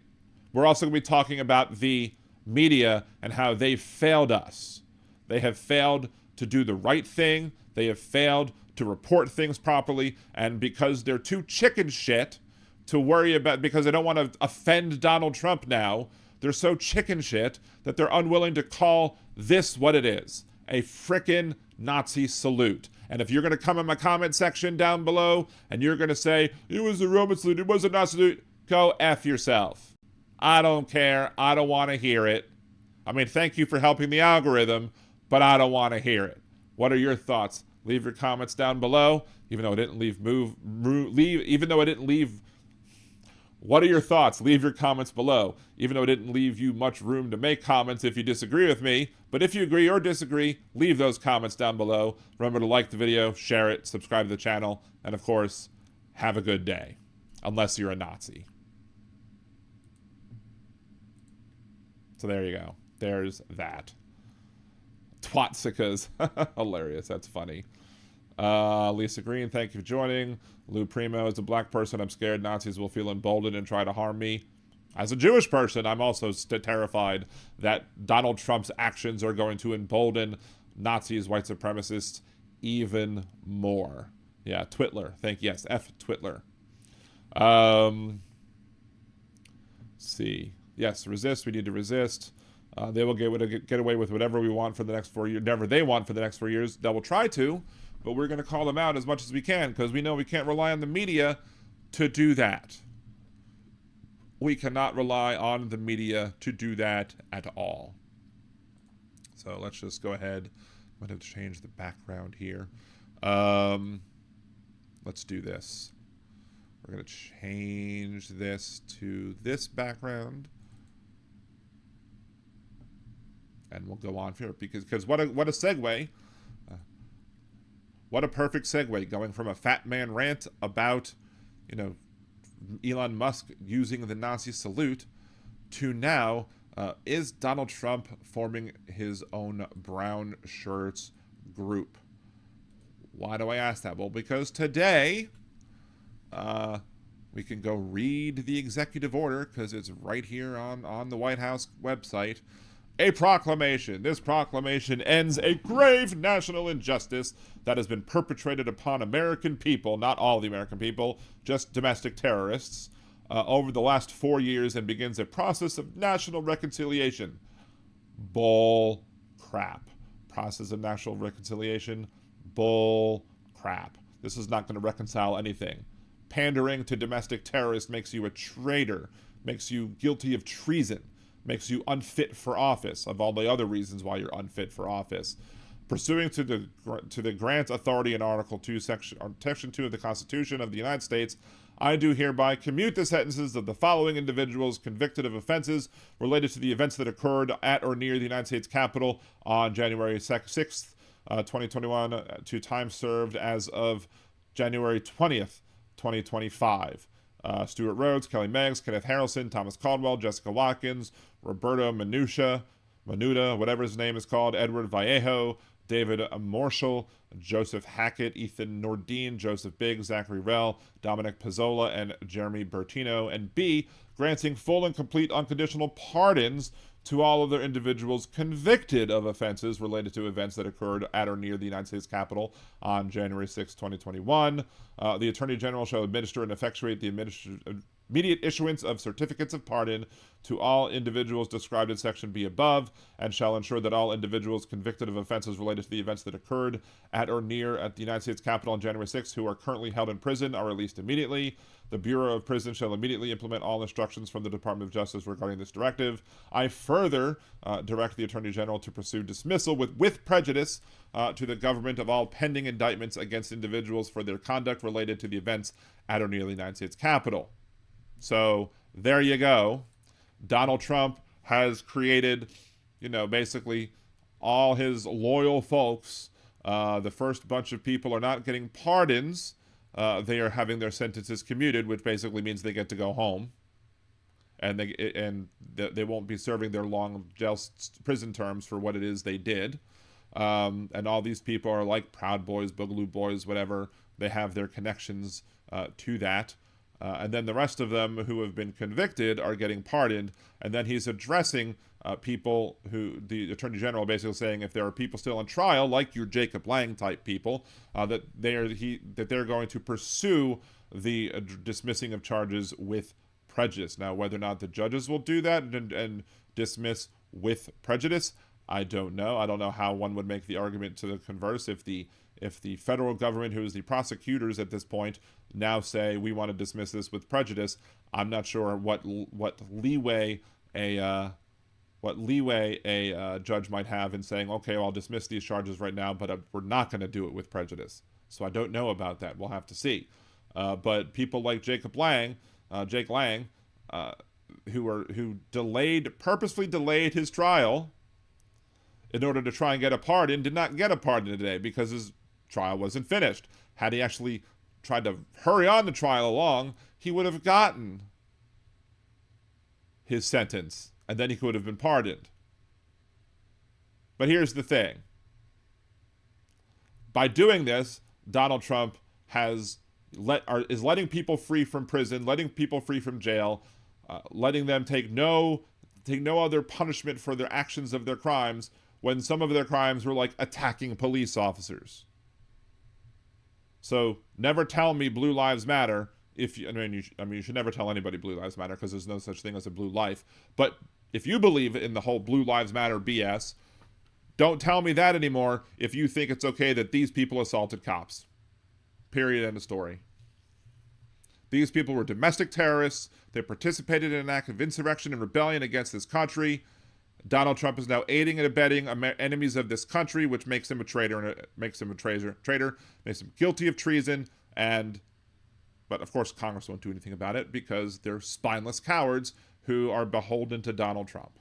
We're also going to be talking about the media and how they failed us. They have failed to do the right thing. They have failed to report things properly. And because they're too chicken shit to worry about, because they don't want to offend Donald Trump now, they're so chicken shit that they're unwilling to call this what it is. A frickin' Nazi salute. And if you're going to come in my comment section down below and you're going to say, it was a Roman salute, it was a Nazi salute, go F yourself. I don't care. I don't want to hear it. I mean, thank you for helping the algorithm, but I don't want to hear it. What are your thoughts? Leave your comments down below. Even though it didn't leave What are your thoughts? Leave your comments below. Even though it didn't leave you much room to make comments if you disagree with me, but if you agree or disagree, leave those comments down below. Remember to like the video, share it, subscribe to the channel, and of course, have a good day. Unless you're a Nazi. So there you go. There's that. Twatsikas. Hilarious. That's funny. Lisa Green, thank you for joining. Lou Primo, as a black person, I'm scared Nazis will feel emboldened and try to harm me. As a Jewish person, I'm also terrified that Donald Trump's actions are going to embolden Nazis, white supremacists, even more. Yeah, Twitler. Thank you. Yes, F. Twitler. Let's see. Yes, resist. We need to resist. They will get away with whatever we want for the next 4 years. Whatever they want for the next 4 years. They will try to. But we're going to call them out as much as we can because we know we can't rely on the media to do that. We cannot rely on the media to do that at all. So let's just go ahead. I'm going to change the background here. Let's do this. We're going to change this to this background. And we'll go on here because what a segue. What a perfect segue, going from a fat man rant about, Elon Musk using the Nazi salute to now, is Donald Trump forming his own brown shirts group? Why do I ask that? Well, because today, we can go read the executive order because it's right here on the White House website. A proclamation. This proclamation ends a grave national injustice that has been perpetrated upon American people, not all the American people, just domestic terrorists, over the last 4 years and begins a process of national reconciliation. Bull crap. Process of national reconciliation. Bull crap. This is not going to reconcile anything. Pandering to domestic terrorists makes you a traitor, makes you guilty of treason, makes you unfit for office, of all the other reasons why you're unfit for office. Pursuing to the grant authority in Article 2, Section 2 of the Constitution of the United States, I do hereby commute the sentences of the following individuals convicted of offenses related to the events that occurred at or near the United States Capitol on January 6th, 2021, to time served as of January 20th, 2025. Stuart Rhodes, Kelly Meggs, Kenneth Harrelson, Thomas Caldwell, Jessica Watkins, Roberto Menuda, whatever his name is called, Edward Vallejo, David Marshall, Joseph Hackett, Ethan Nordine, Joseph Biggs, Zachary Rell, Dominic Pizzola, and Jeremy Bertino. And B, granting full and complete unconditional pardons to all other individuals convicted of offenses related to events that occurred at or near the United States Capitol on January 6, 2021. The Attorney General shall administer and effectuate the immediate issuance of certificates of pardon to all individuals described in Section B above, and shall ensure that all individuals convicted of offenses related to the events that occurred at or near at the United States Capitol on January 6 who are currently held in prison are released immediately. The Bureau of Prisons shall immediately implement all instructions from the Department of Justice regarding this directive. I further direct the Attorney General to pursue dismissal with prejudice to the government of all pending indictments against individuals for their conduct related to the events at or near the United States Capitol. So there you go. Donald Trump has created, basically all his loyal folks. The first bunch of people are not getting pardons. They are having their sentences commuted, which basically means they get to go home. And they won't be serving their long prison terms for what it is they did. And all these people are like Proud Boys, Boogaloo Boys, whatever. They have their connections to that. And then the rest of them who have been convicted are getting pardoned. And then he's addressing people who, the Attorney General basically saying, if there are people still on trial, like your Jacob Lang type people, that they're going to pursue the dismissing of charges with prejudice. Now, whether or not the judges will do that and dismiss with prejudice, I don't know. I don't know how one would make the argument to the converse if the federal government, who is the prosecutors at this point, now say we want to dismiss this with prejudice. I'm not sure what leeway a judge might have in saying, okay, well, I'll dismiss these charges right now, but we're not going to do it with prejudice. So I don't know about that. We'll have to see. But people like Jacob Lang, Jake Lang, who purposefully delayed his trial in order to try and get a pardon, did not get a pardon today because his trial wasn't finished. Had he actually tried to hurry on the trial along, he would have gotten his sentence, and then he could have been pardoned. But here's the thing. By doing this, Donald Trump is letting people free from prison, letting people free from jail, letting them take no other punishment for their actions of their crimes, when some of their crimes were like attacking police officers. So never tell me Blue Lives Matter. You should never tell anybody Blue Lives Matter, because there's no such thing as a blue life. But if you believe in the whole Blue Lives Matter BS, don't tell me that anymore if you think it's okay that these people assaulted cops. Period. End of story. These people were domestic terrorists. They participated in an act of insurrection and rebellion against this country. Donald Trump is now aiding and abetting enemies of this country, which makes him a traitor, and makes him guilty of treason. But of course, Congress won't do anything about it because they're spineless cowards who are beholden to Donald Trump.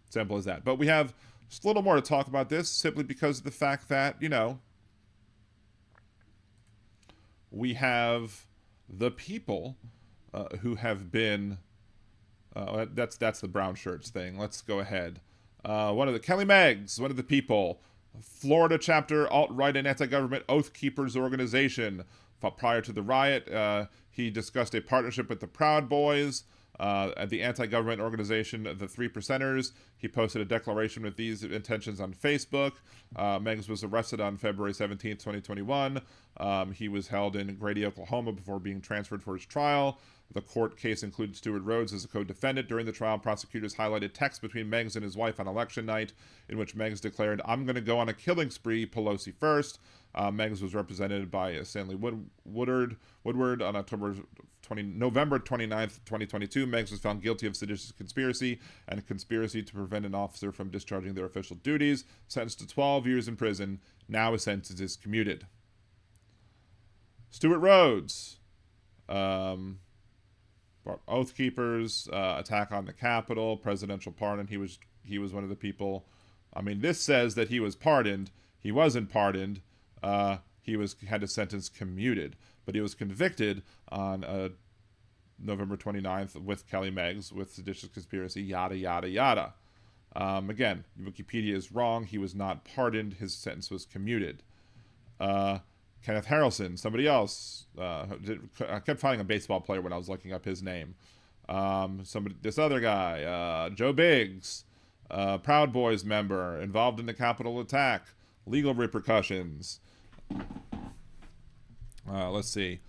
Simple as that. But we have just a little more to talk about this, simply because of the fact that, we have the people who have been... that's the brown shirts thing. Let's go ahead. One of the Kelly Meggs, one of the people, Florida chapter, alt-right and anti-government Oath Keepers organization. Prior to the riot, he discussed a partnership with the Proud Boys, at the anti-government organization, the Three Percenters. He posted a declaration with these intentions on Facebook. Meggs was arrested on February 17, 2021. He was held in Grady, Oklahoma before being transferred for his trial. The court case included Stewart Rhodes as a co-defendant. During the trial, prosecutors highlighted texts between Meggs and his wife on election night, in which Meggs declared, "I'm going to go on a killing spree, Pelosi first." Meggs was represented by Stanley Woodward on November 29th, 2022. Meggs was found guilty of seditious conspiracy and conspiracy to prevent an officer from discharging their official duties. Sentenced to 12 years in prison. Now his sentence is commuted. Stewart Rhodes. Oath Keepers, attack on the Capitol, presidential pardon. He was one of the people. This says that he was pardoned. He wasn't pardoned. He had his sentence commuted, but he was convicted on November 29th with Kelly Meggs with seditious conspiracy, yada yada yada. Again, Wikipedia is wrong. He was not pardoned. His sentence was commuted. Kenneth Harrelson, somebody else. I kept finding a baseball player when I was looking up his name. This other guy, Joe Biggs, Proud Boys member, involved in the Capitol attack, legal repercussions. Let's see.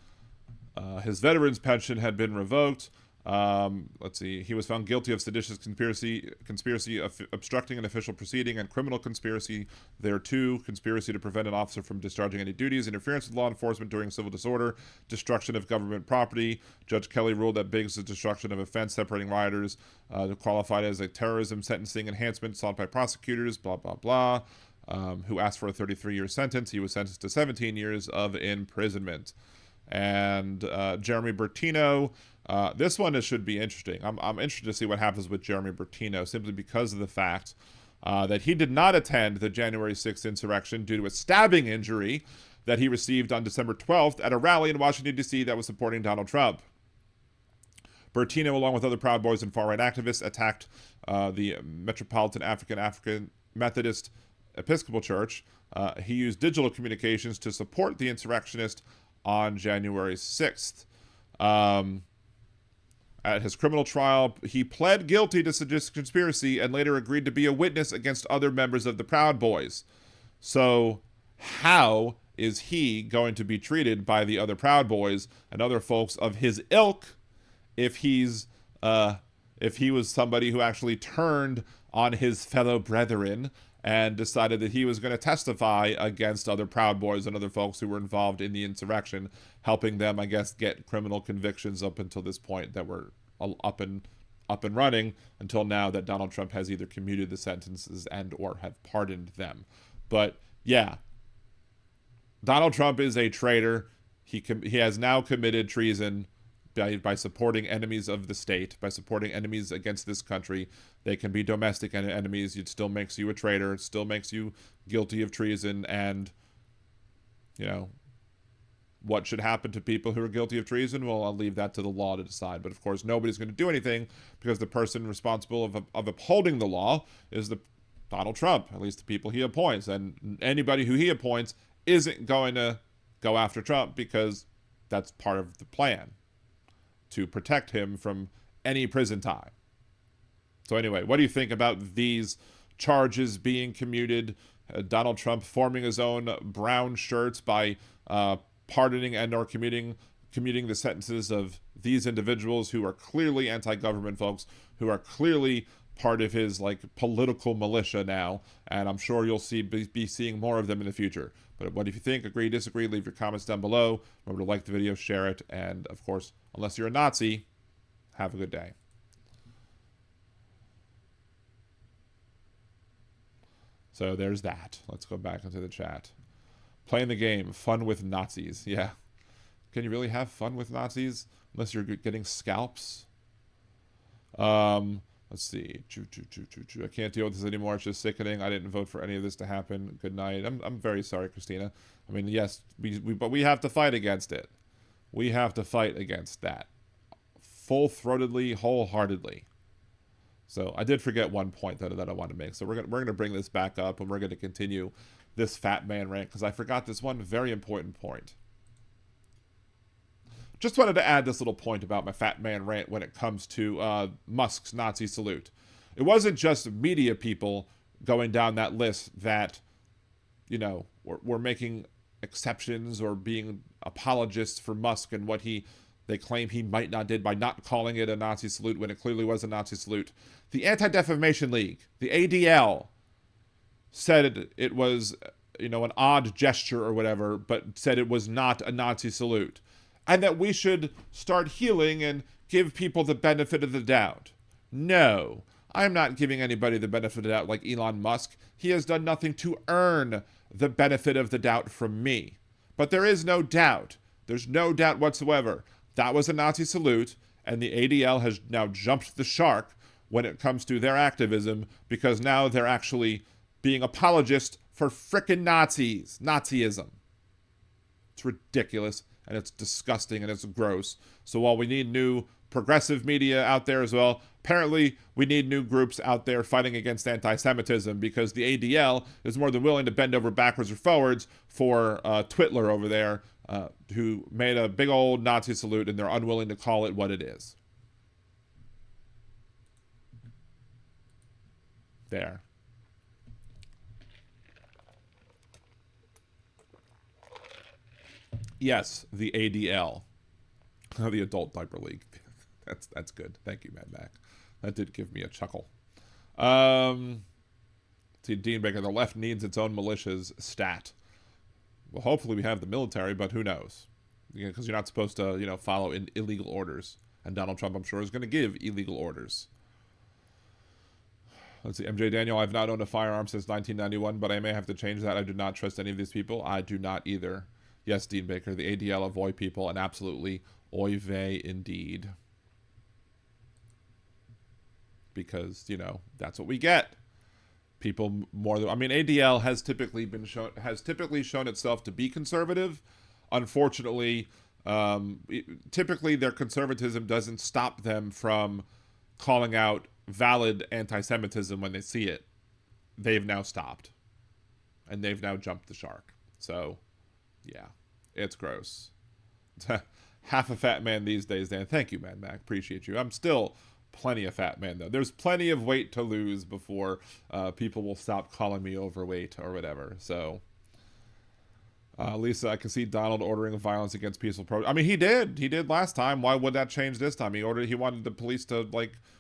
His veteran's pension had been revoked. Let's see. He was found guilty of seditious conspiracy of obstructing an official proceeding, and criminal conspiracy thereto, conspiracy to prevent an officer from discharging any duties, interference with law enforcement during civil disorder, destruction of government property. Judge Kelly ruled that Biggs' destruction of a fence separating rioters qualified as a terrorism sentencing enhancement sought by prosecutors, blah, blah, blah, who asked for a 33-year sentence. He was sentenced to 17 years of imprisonment. And Jeremy Bertino, this one should be interesting. I'm interested to see what happens with Jeremy Bertino, simply because of the fact that he did not attend the January 6th insurrection due to a stabbing injury that he received on December 12th at a rally in Washington, D.C. that was supporting Donald Trump. Bertino, along with other Proud Boys and far-right activists, attacked the Metropolitan African Methodist Episcopal Church. He used digital communications to support the insurrectionist on January 6th. At his criminal trial, he pled guilty to seditious conspiracy and later agreed to be a witness against other members of the Proud Boys. So how is he going to be treated by the other Proud Boys and other folks of his ilk if he was somebody who actually turned on his fellow brethren and decided that he was going to testify against other Proud Boys and other folks who were involved in the insurrection, helping them, I guess, get criminal convictions up until this point that were up and running, until now that Donald Trump has either commuted the sentences and or have pardoned them. But yeah, Donald Trump is a traitor. He has now committed treason. by supporting enemies of the state, by supporting enemies against this country. They can be domestic enemies. It still makes you a traitor. It still makes you guilty of treason. And, you know, what should happen to people who are guilty of treason? Well, I'll leave that to the law to decide. But, of course, nobody's going to do anything because the person responsible of upholding the law is Donald Trump, at least the people he appoints. And anybody who he appoints isn't going to go after Trump because that's part of the plan, to protect him from any prison time. So anyway, what do you think about these charges being commuted? Donald Trump forming his own brown shirts by pardoning and or commuting the sentences of these individuals who are clearly anti-government folks, who are clearly part of his political militia now, and I'm sure you'll be seeing more of them in the future. But what if you think? Agree, disagree? Leave your comments down below. Remember to like the video, share it, and of course, unless you're a Nazi, have a good day. So there's that. Let's go back into the chat. Playing the game, fun with Nazis. Yeah. Can you really have fun with Nazis unless you're getting scalps? Let's see. I can't deal with this anymore. It's just sickening. I didn't vote for any of this to happen. Good night. I'm very sorry, Christina. I mean, yes, but we have to fight against it. We have to fight against that. Full-throatedly, wholeheartedly. So I did forget one point that I wanted to make. So we're gonna bring this back up, and we're gonna continue this fat man rant because I forgot this one very important point. Just wanted to add this little point about my fat man rant when it comes to Musk's Nazi salute. It wasn't just media people going down that list that, you know, were making exceptions or being apologists for Musk and what they claim he might not did by not calling it a Nazi salute when it clearly was a Nazi salute. The Anti-Defamation League, the ADL, said it was, you know, an odd gesture or whatever, but said it was not a Nazi salute. And that we should start healing and give people the benefit of the doubt. No, I'm not giving anybody the benefit of the doubt like Elon Musk. He has done nothing to earn the benefit of the doubt from me. But there is no doubt. There's no doubt whatsoever. That was a Nazi salute, and the ADL has now jumped the shark when it comes to their activism because now they're actually being apologists for frickin' Nazis. Nazism. It's ridiculous. And it's disgusting and it's gross. So while we need new progressive media out there as well, apparently we need new groups out there fighting against anti-Semitism because the ADL is more than willing to bend over backwards or forwards for Twitler over there who made a big old Nazi salute and they're unwilling to call it what it is. There. Yes, the ADL, the Adult Diaper League. That's good. Thank you, Mad Mac. That did give me a chuckle. See, Dean Baker, the left needs its own militias stat. Well, hopefully we have the military, but who knows? Because you're not supposed to, you know, follow illegal orders. And Donald Trump, I'm sure, is going to give illegal orders. Let's see, MJ Daniel, I've not owned a firearm since 1991, but I may have to change that. I do not trust any of these people. I do not either. Yes, Dean Baker, the ADL of oi people, and absolutely oy vey indeed. Because, you know, that's what we get. People more than, I mean, ADL has typically shown itself to be conservative. Unfortunately, typically their conservatism doesn't stop them from calling out valid anti-Semitism when they see it. They've now stopped. And they've now jumped the shark. So, yeah, it's gross. Half a fat man these days, Dan. Thank you, Mad Mac. Appreciate you. I'm still plenty of fat man, though. There's plenty of weight to lose before people will stop calling me overweight or whatever. So, Lisa, I can see Donald ordering violence against peaceful protest. I mean, he did. He did last time. Why would that change this time? He wanted the police to,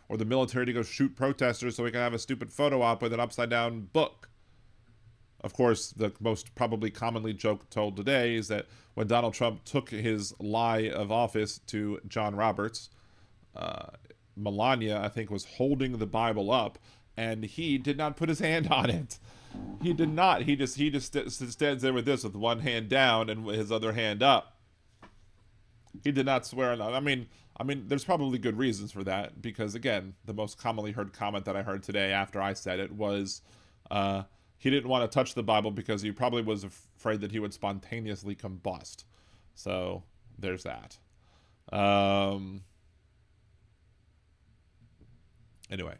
or the military to go shoot protesters so he can have a stupid photo op with an upside-down book. Of course, the most probably commonly joke told today is that when Donald Trump took his lie of office to John Roberts, Melania, I think, was holding the Bible up, and he did not put his hand on it. He did not. He just stands there with this, with one hand down and his other hand up. He did not swear on that. I mean, I mean, there's probably good reasons for that because, again, the most commonly heard comment that I heard today after I said it was he didn't want to touch the Bible because he probably was afraid that he would spontaneously combust. So there's that. Anyway,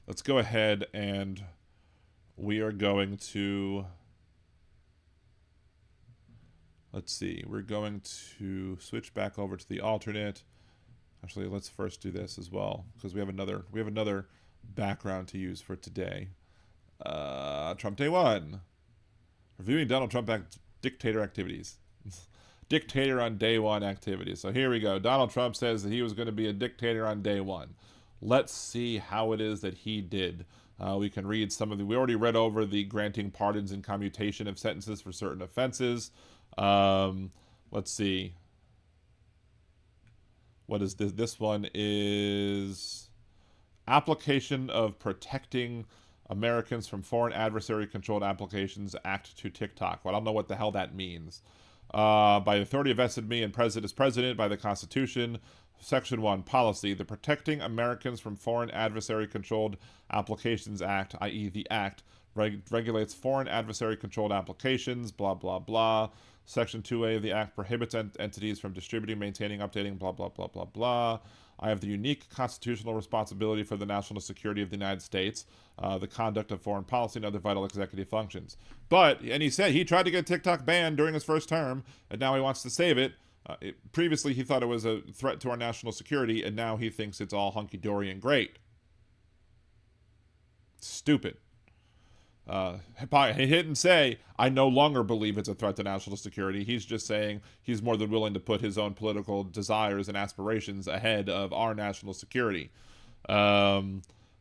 let's go ahead and we are going to... Let's see. We're going to switch back over to the alternate. Actually, let's first do this as well because we have another background to use for today. Trump Day 1. Reviewing Donald Trump dictator activities. Dictator on day 1 activities. So here we go. Donald Trump says that he was going to be a dictator on day 1. Let's see how it is that he did. We can read some of the... We already read over the granting pardons and commutation of sentences for certain offenses. Let's see. What is this? This one is application of protecting Americans from foreign adversary controlled applications act to TikTok. Well, I don't know what the hell that means. By the authority vested in me and as president by the Constitution, Section 1, policy. The Protecting Americans from Foreign Adversary Controlled Applications Act, i.e. the Act, regulates foreign adversary controlled applications, blah, blah, blah. Section 2A of the Act prohibits entities from distributing, maintaining, updating, blah, blah, blah, blah, blah. I have the unique constitutional responsibility for the national security of the United States, the conduct of foreign policy, and other vital executive functions. And he said he tried to get TikTok banned during his first term, and now he wants to save it. Previously, he thought it was a threat to our national security, and now he thinks it's all hunky-dory and great. Stupid. He didn't say, I no longer believe it's a threat to national security. He's just saying he's more than willing to put his own political desires and aspirations ahead of our national security.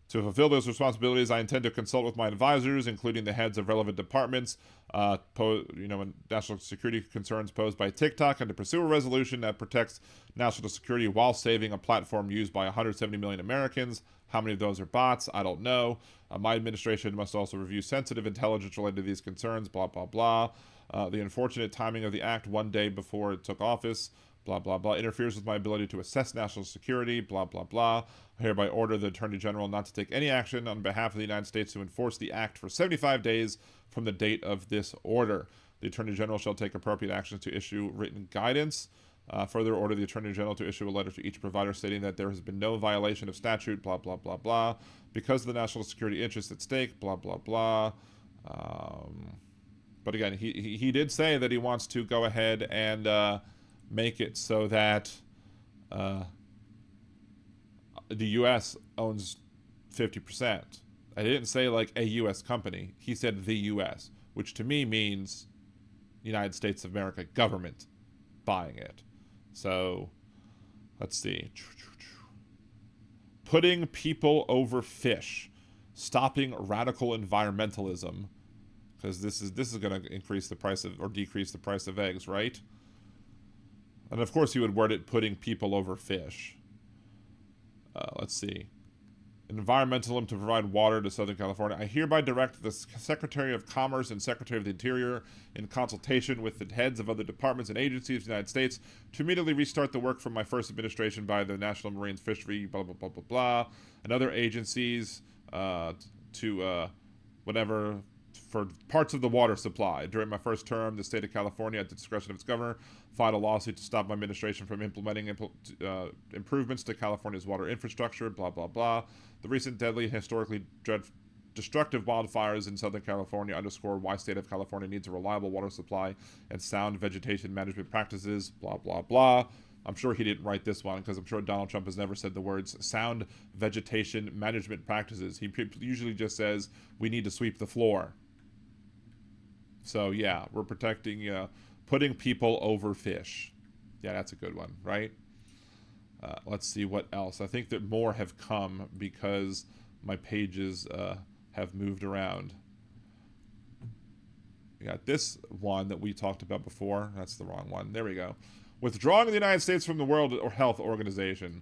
To fulfill those responsibilities, I intend to consult with my advisors, including the heads of relevant departments, when national security concerns posed by TikTok, and to pursue a resolution that protects national security while saving a platform used by 170 million Americans. How many of those are bots? I don't know. My administration must also review sensitive intelligence related to these concerns, blah, blah, blah. The unfortunate timing of the act 1 day before it took office, blah, blah, blah, interferes with my ability to assess national security, blah, blah, blah. I hereby order the Attorney General not to take any action on behalf of the United States to enforce the act for 75 days from the date of this order. The Attorney General shall take appropriate actions to issue written guidance. Further order the Attorney General to issue a letter to each provider stating that there has been no violation of statute, blah, blah, blah, blah, because of the national security interests at stake, blah, blah, blah. But again, he did say that he wants to go ahead and make it so that the U.S. owns 50%. I didn't say like a U.S. company. He said the U.S., which to me means United States of America government buying it. So, let's see. Putting people over fish. Stopping radical environmentalism. Because this is going to increase the price of, or decrease the price of eggs, right? And of course he would word it putting people over fish. Let's see. Environmentalism to provide water to Southern California. I hereby direct the Secretary of Commerce and Secretary of the Interior, in consultation with the heads of other departments and agencies of the United States, to immediately restart the work from my first administration by the National Marine Fishery, blah, blah, blah, blah, blah, and other agencies for parts of the water supply. During my first term, the state of California, at the discretion of its governor, filed a lawsuit to stop my administration from implementing improvements to California's water infrastructure, blah, blah, blah. The recent deadly and historically destructive wildfires in Southern California underscore why state of California needs a reliable water supply and sound vegetation management practices, blah, blah, blah. I'm sure he didn't write this one because I'm sure Donald Trump has never said the words sound vegetation management practices. He usually just says, we need to sweep the floor. So, yeah, we're protecting, putting people over fish. Yeah, that's a good one, right? Let's see what else. I think that more have come because my pages have moved around. We got this one that we talked about before. That's the wrong one. There we go. Withdrawing the United States from the World Health Organization.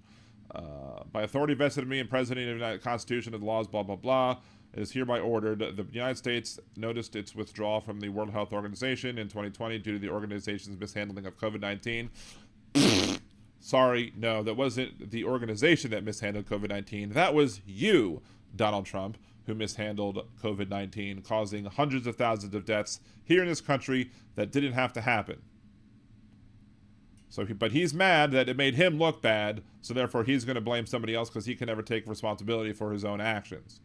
By authority vested in me and President of the United Constitution and the laws, blah, blah, blah. It is hereby ordered the United States noticed its withdrawal from the World Health Organization in 2020 due to the organization's mishandling of COVID-19. Sorry, no, that wasn't the organization that mishandled COVID-19. That was you, Donald Trump, who mishandled COVID-19, causing hundreds of thousands of deaths here in this country that didn't have to happen. So, but he's mad that it made him look bad, so therefore he's going to blame somebody else because he can never take responsibility for his own actions.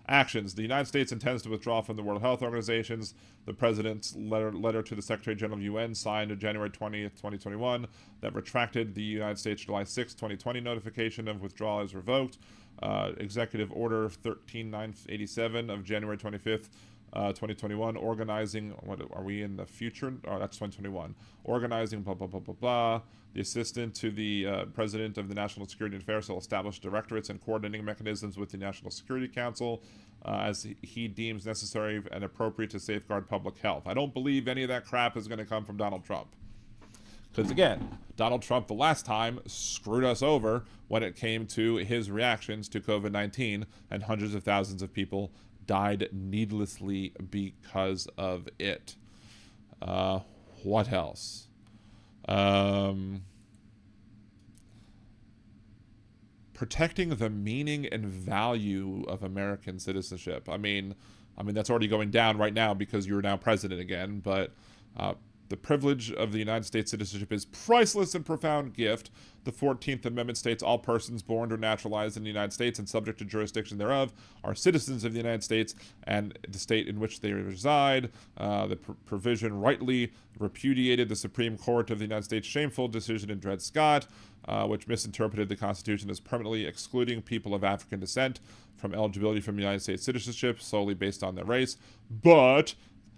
Actions. The United States intends to withdraw from the World Health Organization's. The President's letter to the Secretary General of UN signed on January 20th, 2021 that retracted the United States July 6, 2020 notification of withdrawal is revoked. Executive Order 13987 of January 25th, 2021, organizing, what are we in the future? Oh, that's 2021. Organizing, blah, blah, blah, blah, blah. The assistant to the president of the National Security Affairs will establish directorates and coordinating mechanisms with the National Security Council as he deems necessary and appropriate to safeguard public health. I don't believe any of that crap is going to come from Donald Trump. Because again, Donald Trump the last time screwed us over when it came to his reactions to COVID-19, and hundreds of thousands of people died needlessly because of it. What else? Protecting the meaning and value of American citizenship. I mean that's already going down right now because you're now president again, but the privilege of the United States citizenship is priceless and profound gift. The 14th Amendment states all persons born or naturalized in the United States and subject to jurisdiction thereof are citizens of the United States and the state in which they reside. The provision rightly repudiated the Supreme Court of the United States' shameful decision in Dred Scott, which misinterpreted the Constitution as permanently excluding people of African descent from eligibility for United States citizenship solely based on their race. But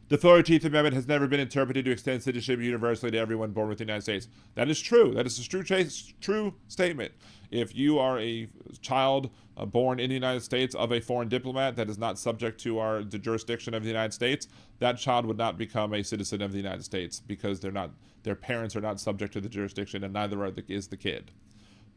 the 13th Amendment has never been interpreted to extend citizenship universally to everyone born within the United States. That is true. That is a true statement. If you are a child born in the United States of a foreign diplomat that is not subject to the jurisdiction of the United States, that child would not become a citizen of the United States because their parents are not subject to the jurisdiction, and neither is the kid.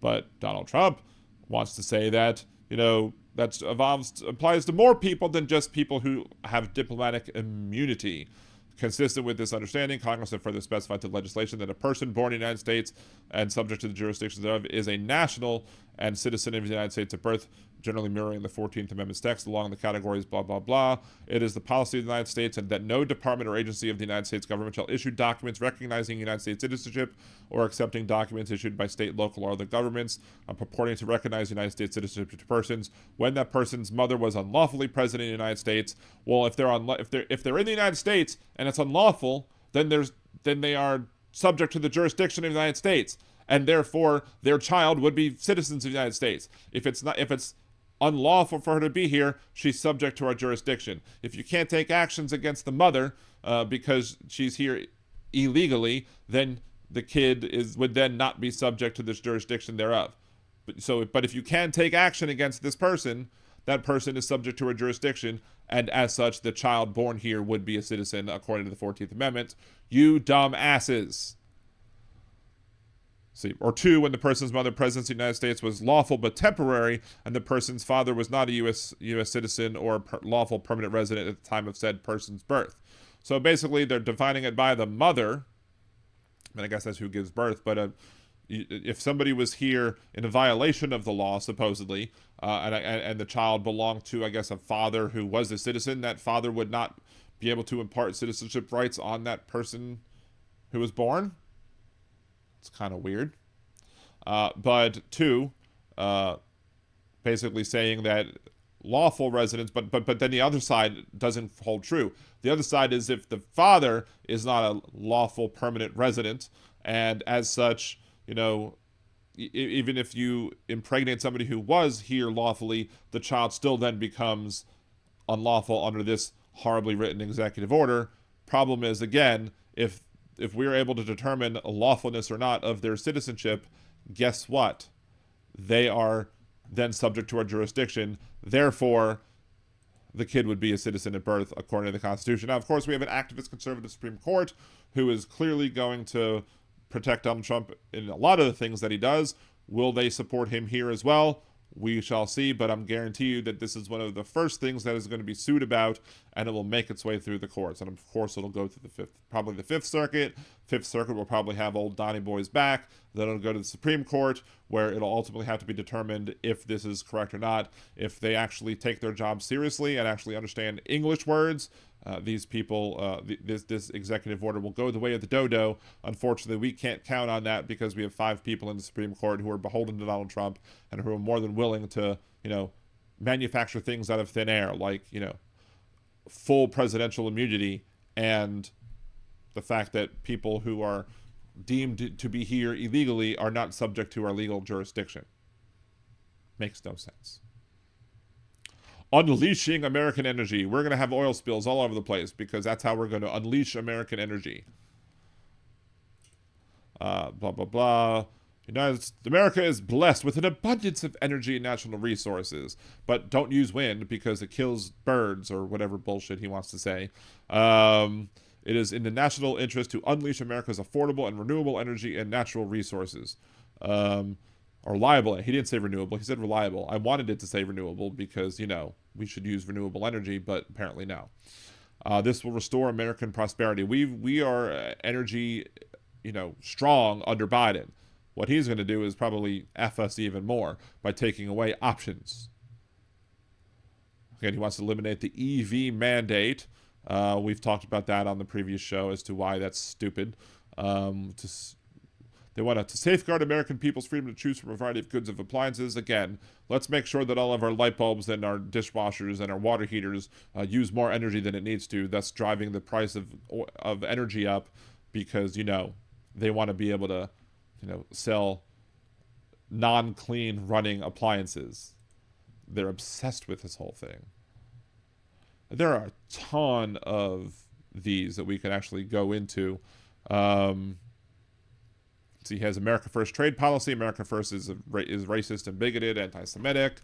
But Donald Trump wants to say that, that applies to more people than just people who have diplomatic immunity. Consistent with this understanding, Congress have further specified the legislation that a person born in the United States and subject to the jurisdiction thereof is a national and citizen of the United States at birth, generally mirroring the 14th Amendment's text along the categories blah, blah, blah. It is the policy of the United States and that no department or agency of the United States government shall issue documents recognizing United States citizenship or accepting documents issued by state, local, or other governments purporting to recognize United States citizenship to persons when that person's mother was unlawfully present in the United States. Well, if they're in the United States and it's unlawful, then they are subject to the jurisdiction of the United States, and therefore their child would be citizens of the United States. If it's unlawful for her to be here, she's subject to our jurisdiction. If you can't take actions against the mother because she's here illegally, then the kid would then not be subject to this jurisdiction thereof. But if you can take action against this person, that person is subject to a jurisdiction, and as such, the child born here would be a citizen according to the 14th Amendment. You dumb asses. See, or two, when the person's mother presence in the United States was lawful but temporary, and the person's father was not a U.S. citizen or lawful permanent resident at the time of said person's birth. So basically, they're defining it by the mother. I guess that's who gives birth, but if somebody was here in a violation of the law, supposedly, and the child belonged to, I guess, a father who was a citizen, that father would not be able to impart citizenship rights on that person who was born. It's kind of weird. But two, basically saying that lawful residents, but then the other side doesn't hold true. The other side is if the father is not a lawful permanent resident, and as such, even if you impregnate somebody who was here lawfully, the child still then becomes unlawful under this horribly written executive order. Problem is, again, if we're able to determine a lawfulness or not of their citizenship, guess what? They are then subject to our jurisdiction. Therefore, the kid would be a citizen at birth according to the Constitution. Now, of course, we have an activist conservative Supreme Court who is clearly going to protect Donald Trump in a lot of the things that he does. Will they support him here as well? We shall see, but I'm guarantee you that this is one of the first things that is going to be sued about, and it will make its way through the courts. And of course, it'll go to probably the Fifth Circuit. Fifth Circuit will probably have old Donnie Boy's back. Then it'll go to the Supreme Court, where it'll ultimately have to be determined if this is correct or not. If they actually take their job seriously and actually understand English words, these people, this executive order will go the way of the dodo. Unfortunately, we can't count on that because we have 5 people in the Supreme Court who are beholden to Donald Trump and who are more than willing to, manufacture things out of thin air, like, full presidential immunity and the fact that people who are deemed to be here illegally are not subject to our legal jurisdiction. Makes no sense. Unleashing American energy. We're going to have oil spills all over the place because that's how we're going to unleash American energy. Blah, blah, blah. America is blessed with an abundance of energy and natural resources, but don't use wind because it kills birds or whatever bullshit he wants to say. It is in the national interest to unleash America's affordable and renewable energy and natural resources. Or reliable. He didn't say renewable. He said reliable. I wanted it to say renewable because, we should use renewable energy, but apparently no. This will restore American prosperity. We are energy, strong under Biden. What he's going to do is probably F us even more by taking away options. Again, he wants to eliminate the EV mandate. We've talked about that on the previous show as to why that's stupid. They want to safeguard American people's freedom to choose from a variety of goods and appliances. Again, let's make sure that all of our light bulbs and our dishwashers and our water heaters use more energy than it needs to, thus driving the price of energy up because, they want to be able to, sell non-clean running appliances. They're obsessed with this whole thing. There are a ton of these that we can actually go into. He has America First trade policy. America First is racist and bigoted, anti-Semitic,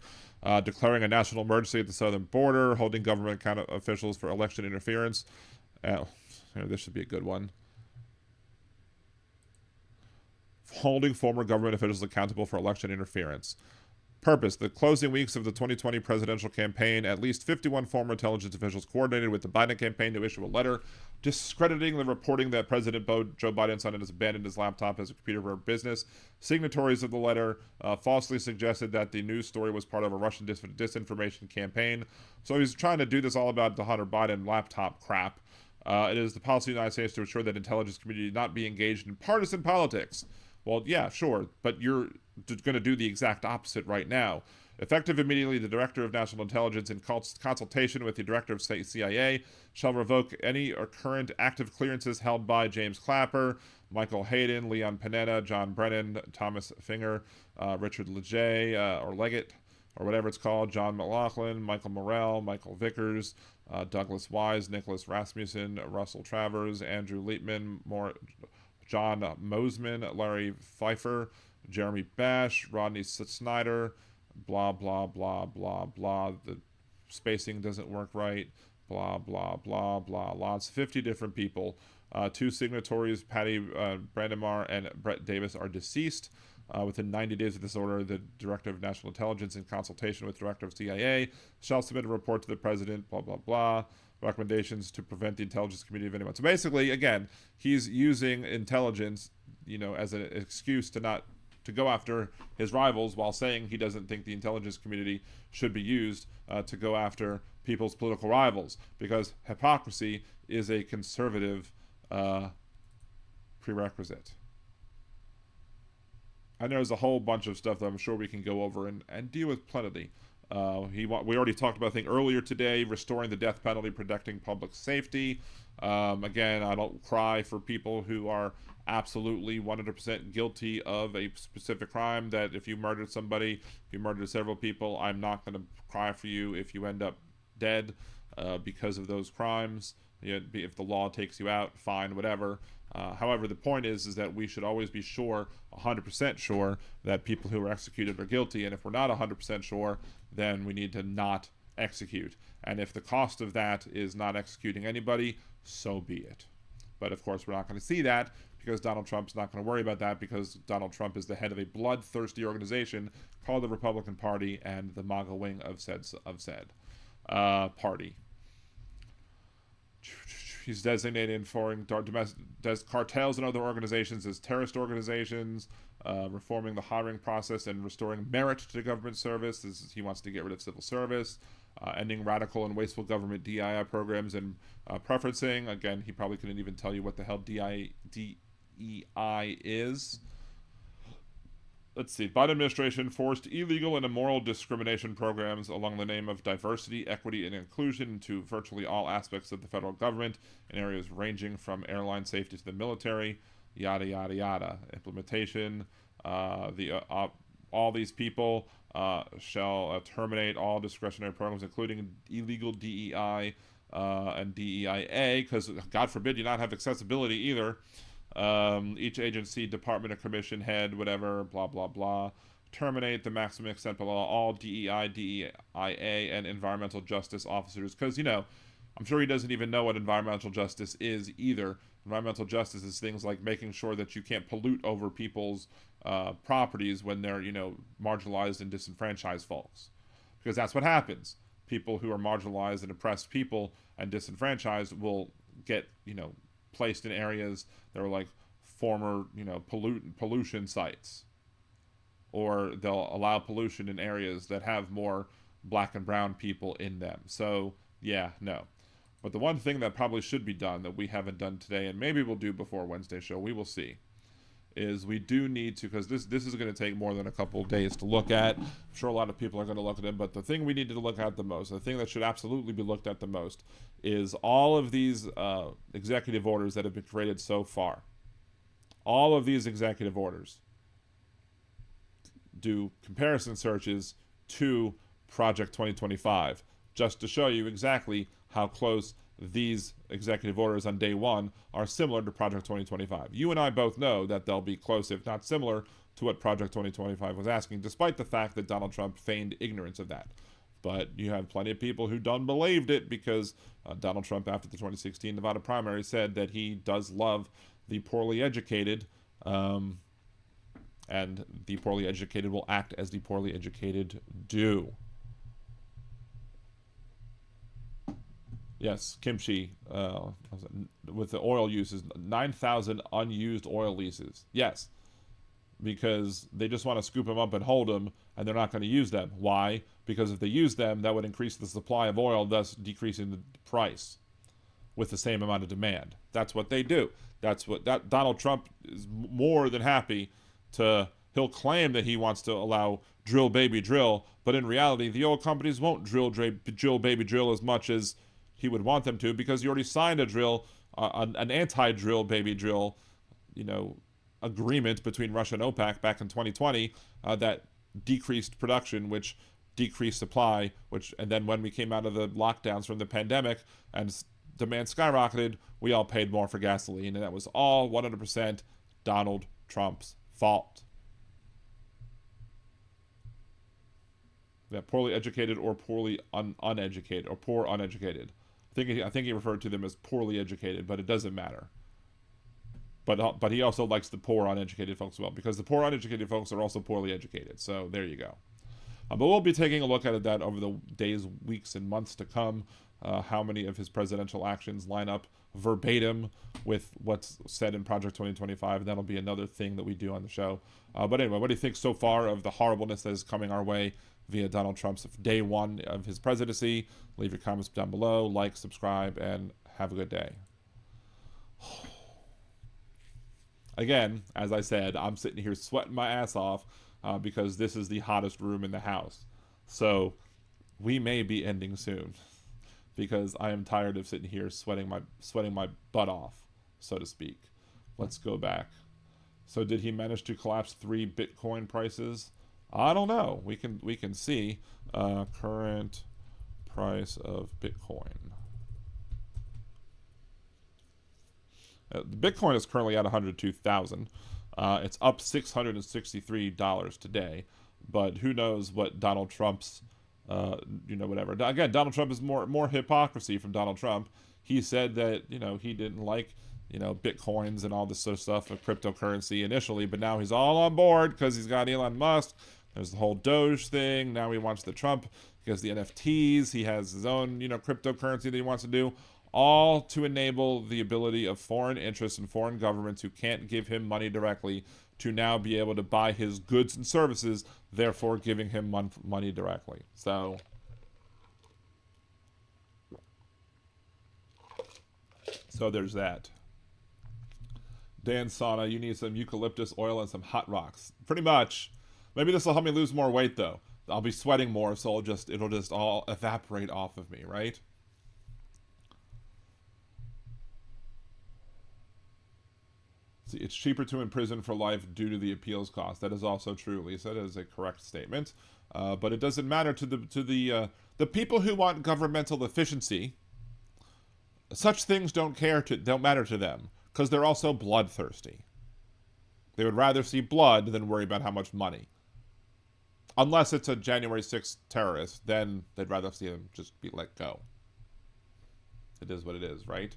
declaring a national emergency at the southern border, holding government officials for election interference. This should be a good one. Holding former government officials accountable for election interference. Purpose: the closing weeks of the 2020 presidential campaign, at least 51 former intelligence officials coordinated with the Biden campaign to issue a letter discrediting the reporting that President Joe Biden's son has abandoned his laptop as a computer for business. Signatories of the letter falsely suggested that the news story was part of a Russian disinformation campaign. So he's trying to do this all about the Hunter Biden laptop crap. It is the policy of the United States to ensure that intelligence community not be engaged in partisan politics. Well, yeah, sure, but you're going to do the exact opposite right now. Effective immediately, the Director of National Intelligence, in consultation with the Director of CIA, shall revoke any or current active clearances held by James Clapper, Michael Hayden, Leon Panetta, John Brennan, Thomas Finger, Richard Leggett, or whatever it's called, John McLaughlin, Michael Morrell, Michael Vickers, Douglas Wise, Nicholas Rasmussen, Russell Travers, Andrew Liepman, John Mosman, Larry Pfeiffer, Jeremy Bash, Rodney Snyder, blah, blah, blah, blah, blah. The spacing doesn't work right, blah, blah, blah, blah. Lots, 50 different people. 2 signatories, Patty Brandemar and Brett Davis, are deceased. Within 90 days of this order, the Director of National Intelligence, in consultation with the Director of CIA, shall submit a report to the President, blah, blah, blah. Recommendations to prevent the intelligence community of anyone. So basically, again, he's using intelligence, as an excuse to go after his rivals while saying he doesn't think the intelligence community should be used to go after people's political rivals, because hypocrisy is a conservative prerequisite. And there's a whole bunch of stuff that I'm sure we can go over and deal with plenty. We already talked about a thing earlier today, restoring the death penalty, protecting public safety. Again, I don't cry for people who are absolutely 100% guilty of a specific crime, that if you murdered somebody, if you murdered several people, I'm not going to cry for you if you end up dead because of those crimes. If the law takes you out, fine, whatever. However, the point is that we should always be sure, 100% sure, that people who are executed are guilty. And if we're not 100% sure, then we need to not execute. And if the cost of that is not executing anybody, so be it. But of course, we're not going to see that because Donald Trump's not going to worry about that because Donald Trump is the head of a bloodthirsty organization called the Republican Party and the MAGA wing of said party. He's designated foreign cartels and other organizations as terrorist organizations, reforming the hiring process and restoring merit to government service. He wants to get rid of civil service, ending radical and wasteful government DEI programs and preferencing. Again, he probably couldn't even tell you what the hell DEI is. Let's see. Biden administration forced illegal and immoral discrimination programs along the name of diversity, equity, and inclusion into virtually all aspects of the federal government in areas ranging from airline safety to the military, yada, yada, yada. Implementation, all these people shall terminate all discretionary programs, including illegal DEI and DEIA, because God forbid you not have accessibility either. Each agency, department, or commission head, whatever, blah, blah, blah. Terminate the maximum extent below all DEI, DEIA, and environmental justice officers. Because, I'm sure he doesn't even know what environmental justice is either. Environmental justice is things like making sure that you can't pollute over people's properties when they're, marginalized and disenfranchised folks. Because that's what happens. People who are marginalized and oppressed people and disenfranchised will get, placed in areas that are like former, pollution sites, or they'll allow pollution in areas that have more black and brown people in them. So yeah, no. But the one thing that probably should be done that we haven't done today, and maybe we'll do before Wednesday show, we will see, is we do need to, because this is going to take more than a couple of days to look at. I'm sure a lot of people are going to look at it, but the thing we need to look at the most, the thing that should absolutely be looked at the most, is all of these executive orders that have been created so far. All of these executive orders do comparison searches to Project 2025, just to show you exactly how close these executive orders on day one are similar to Project 2025. You and I both know that they'll be close, if not similar, to what Project 2025 was asking, despite the fact that Donald Trump feigned ignorance of that. But you have plenty of people who don't believed it because Donald Trump, after the 2016 Nevada primary, said that he does love the poorly educated, and the poorly educated will act as the poorly educated do. Yes, kimchi, with the oil uses, 9,000 unused oil leases. Yes, because they just want to scoop them up and hold them, and they're not going to use them. Why? Because if they use them, that would increase the supply of oil, thus decreasing the price with the same amount of demand. That's what they do. Donald Trump is more than happy to, he'll claim that he wants to allow drill, baby, drill, but in reality, the oil companies won't drill, baby, drill as much as he would want them to, because he already signed a drill, an anti-drill, baby drill, agreement between Russia and OPEC back in 2020 that decreased production, which decreased supply, and then when we came out of the lockdowns from the pandemic and demand skyrocketed, we all paid more for gasoline, and that was all 100% Donald Trump's fault. That poorly educated or poorly uneducated or poor uneducated. I think he referred to them as poorly educated, but it doesn't matter. But he also likes the poor uneducated folks as well, because the poor uneducated folks are also poorly educated. So there you go. But we'll be taking a look at that over the days, weeks, and months to come. How many of his presidential actions line up verbatim with what's said in Project 2025. That'll be another thing that we do on the show. But anyway, what do you think so far of the horribleness that is coming our way via Donald Trump's day one of his presidency? Leave your comments down below, like, subscribe, and have a good day. Again, as I said, I'm sitting here sweating my ass off because this is the hottest room in the house. So we may be ending soon because I am tired of sitting here sweating my butt off, so to speak. Let's go back. So did he manage to collapse 3 Bitcoin prices? I don't know. We can see current price of Bitcoin. Bitcoin is currently at 102,000. It's up $663 today, but who knows what Donald Trump's, whatever. Again, Donald Trump is more hypocrisy from Donald Trump. He said that he didn't like Bitcoins and all this sort of stuff of cryptocurrency initially, but now he's all on board because he's got Elon Musk. There's the whole Doge thing. Now he wants the Trump because the NFTs. He has his own, cryptocurrency that he wants to do, all to enable the ability of foreign interests and foreign governments who can't give him money directly to now be able to buy his goods and services, therefore giving him money directly. So there's that. Dan Sauna, you need some eucalyptus oil and some hot rocks. Pretty much. Maybe this will help me lose more weight, though. I'll be sweating more, so it'll just all evaporate off of me, right? See, it's cheaper to imprison for life due to the appeals cost. That is also true, Lisa. That is a correct statement. But it doesn't matter to the people who want governmental efficiency. Such things don't matter to them, because they're also bloodthirsty. They would rather see blood than worry about how much money. Unless it's a January 6th terrorist, then they'd rather see him just be let go. It is what it is, right?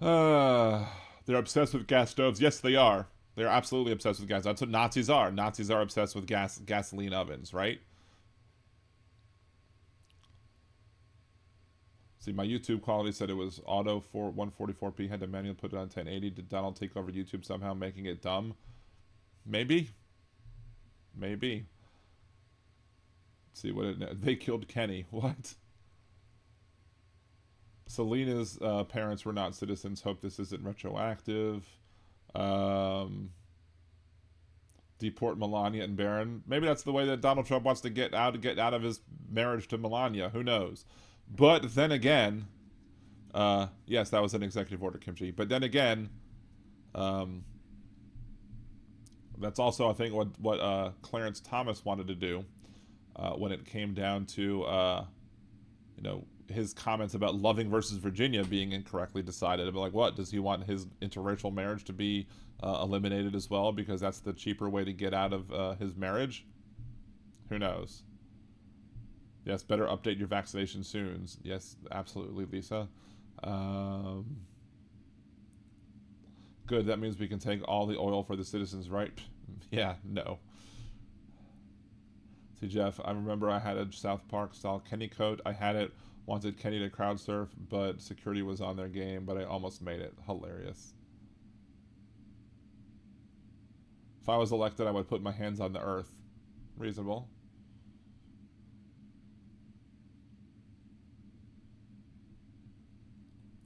They're obsessed with gas stoves. Yes, they are. They're absolutely obsessed with gas. That's what Nazis are. Nazis are obsessed with gasoline ovens, right? See, my YouTube quality said it was auto for 144p. Had to manually put it on 1080. Did Donald take over YouTube somehow, making it dumb? Maybe. Maybe. Let's see what they killed Kenny. What? Selena's parents were not citizens. Hope this isn't retroactive. Deport Melania and Barron. Maybe that's the way that Donald Trump wants to get out of his marriage to Melania. Who knows? But then again, yes, that was an executive order, Kimchi. But then again, that's also, I think, what Clarence Thomas wanted to do when it came down to, his comments about Loving versus Virginia being incorrectly decided. I'd be like, what? Does he want his interracial marriage to be eliminated as well because that's the cheaper way to get out of his marriage? Who knows? Yes, better update your vaccination soon. Yes, absolutely, Lisa. Good, that means we can take all the oil for the citizens, right? Yeah, no. See, Jeff, I remember I had a South Park-style Kenny coat. I had it, wanted Kenny to crowd surf, but security was on their game, but I almost made it. Hilarious. If I was elected, I would put my hands on the earth. Reasonable.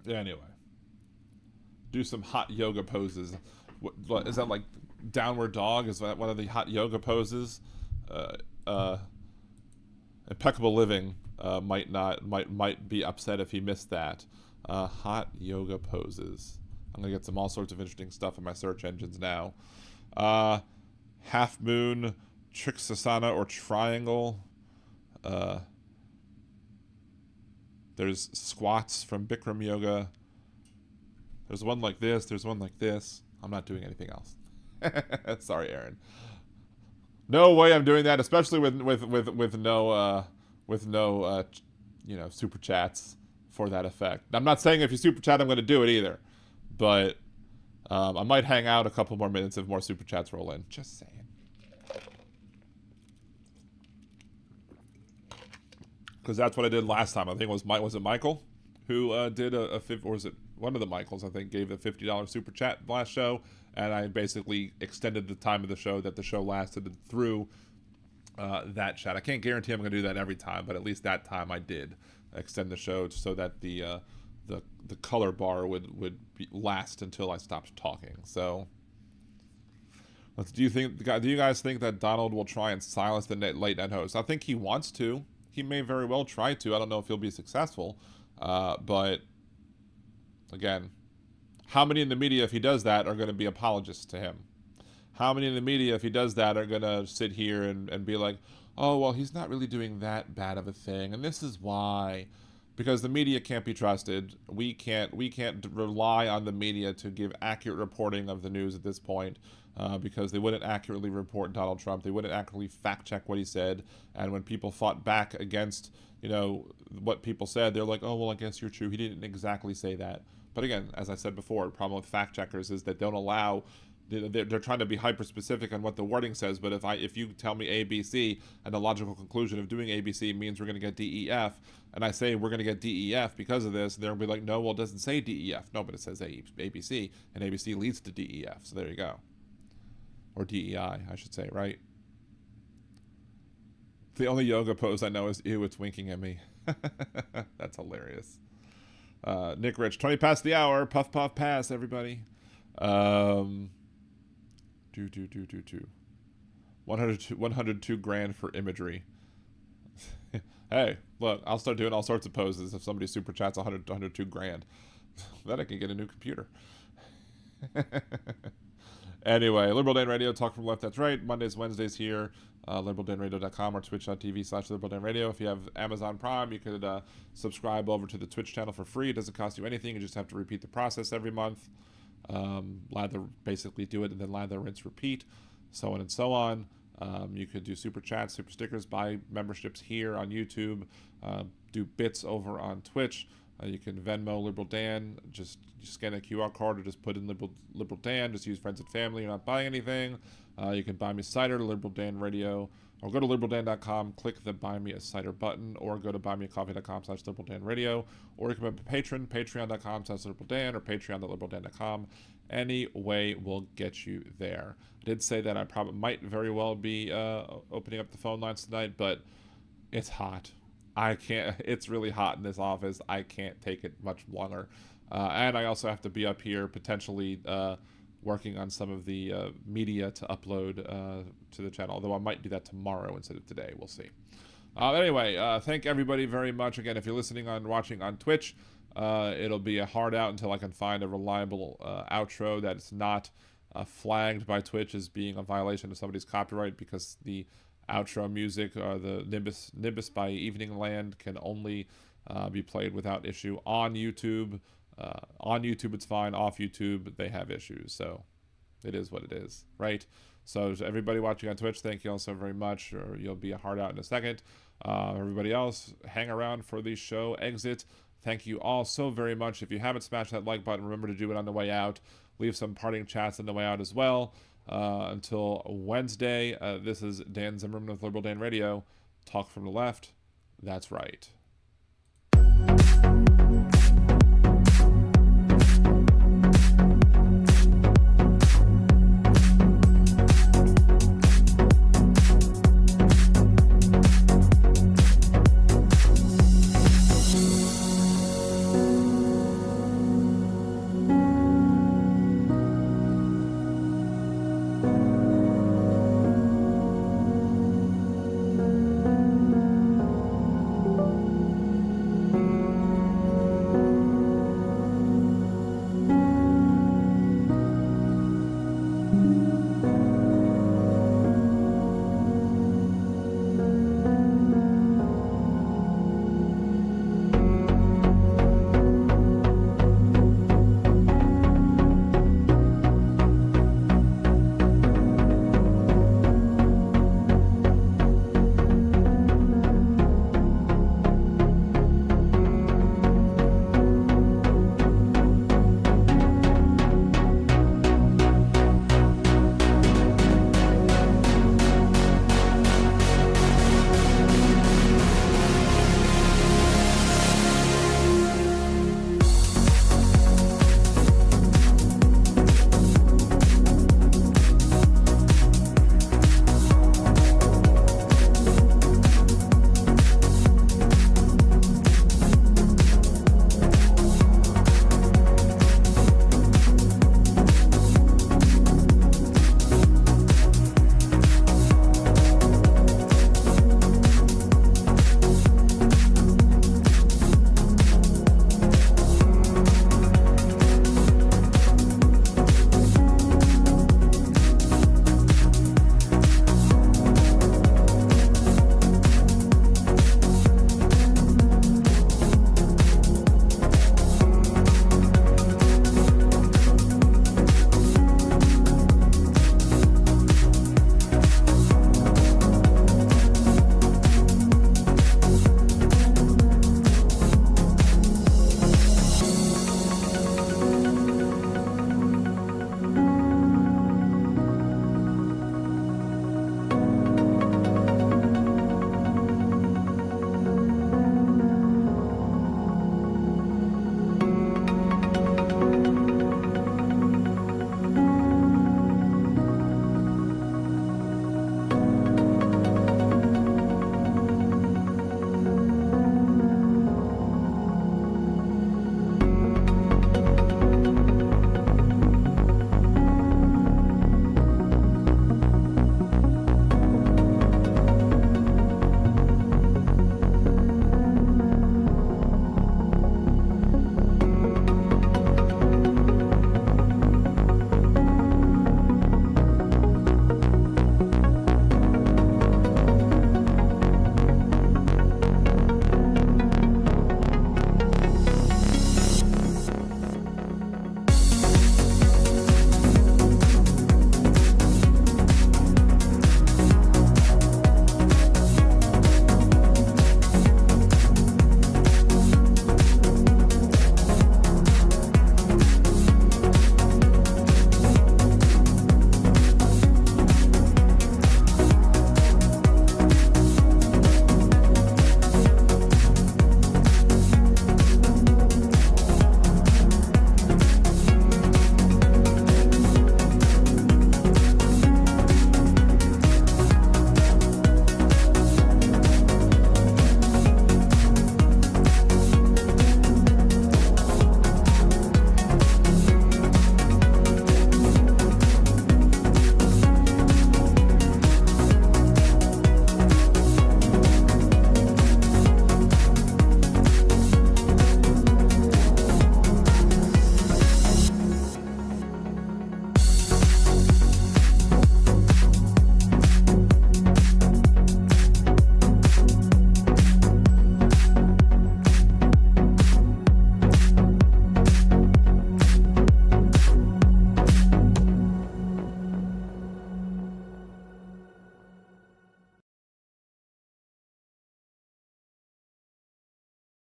Anyway, do some hot yoga poses. What is that, like downward dog? Is that one of the hot yoga poses? Impeccable Living might be upset if he missed that. Hot yoga poses. I'm gonna get some all sorts of interesting stuff in my search engines now. Half moon, Triksasana or triangle. There's squats from Bikram yoga. There's one like this. There's one like this. I'm not doing anything else. Sorry, Aaron. No way I'm doing that, especially with no super chats for that effect. I'm not saying if you super chat I'm going to do it either, but I might hang out a couple more minutes if more super chats roll in. Just saying. Because that's what I did last time. I think it was it Michael who did or was it one of the Michaels? I think gave a $50 super chat last show, and I basically extended the time of the show that the show lasted through that chat. I can't guarantee I'm going to do that every time, but at least that time I did extend the show so that the color bar would last until I stopped talking. So, do you guys think that Donald will try and silence the late night host? I think he wants to. He may very well try to. I don't know if he'll be successful. But, again, how many in the media, if he does that, are going to be apologists to him? How many in the media, if he does that, are going to sit here and be like, oh, well, he's not really doing that bad of a thing, and this is why. Because the media can't be trusted. We can't rely on the media to give accurate reporting of the news at this point. because they wouldn't accurately report Donald Trump. They wouldn't accurately fact check what he said. And when people fought back against, what people said, they're like, oh, well, I guess you're true. He didn't exactly say that. But again, as I said before, the problem with fact checkers is that they don't allow. They're trying to be hyper specific on what the wording says. But if you tell me ABC and the logical conclusion of doing ABC means we're going to get DEF, and I say we're going to get DEF because of this, they'll be like, no, well, it doesn't say DEF. No, but it says ABC, and ABC leads to DEF. So there you go. Or DEI, I should say, right? The only yoga pose I know is, ew, it's winking at me. That's hilarious. Nick Rich, 20 past the hour. Puff, puff, pass, everybody. 102 grand for imagery. Hey, look, I'll start doing all sorts of poses if somebody super chats 102 grand. Then I can get a new computer. Anyway, Liberal Dan Radio, talk from left, that's right. Mondays, Wednesdays here, liberaldanradio.com or twitch.tv/liberaldanradio. If you have Amazon Prime, you could subscribe over to the Twitch channel for free. It doesn't cost you anything. You just have to repeat the process every month. Basically do it and then lather, rinse, repeat, so on and so on. You could do super chats, super stickers, buy memberships here on YouTube, do bits over on Twitch. You can Venmo Liberal Dan, just scan a QR code or just put in Liberal Dan, just use friends and family, you're not buying anything. You can buy me a cider, Liberal Dan Radio, or go to liberaldan.com, click the buy me a cider button, or go to buymeacoffee.com/liberaldanradio, or you can become a patron, patreon.com/liberaldan, or patreon.liberaldan.com. Any way will get you there. I did say that I probably might very well be opening up the phone lines tonight, but it's hot. I can't, it's really hot in this office. I can't take it much longer. And I also have to be up here potentially working on some of the media to upload to the channel, although I might do that tomorrow instead of today. We'll see. Anyway, thank everybody very much. Again, if you're listening watching on Twitch, it'll be a hard out until I can find a reliable outro that's not flagged by Twitch as being a violation of somebody's copyright, because the outro music, the Nimbus by Evening Land, can only be played without issue on YouTube. On YouTube it's fine, off YouTube they have issues, so it is what it is, right? So everybody watching on Twitch, thank you all so very much, or you'll be a hard out in a second. Everybody else, hang around for the show exit. Thank you all so very much. If you haven't smashed that like button, remember to do it on the way out. Leave some parting chats on the way out as well. Until Wednesday, this is Dan Zimmerman with Liberal Dan Radio. Talk from the left. That's right.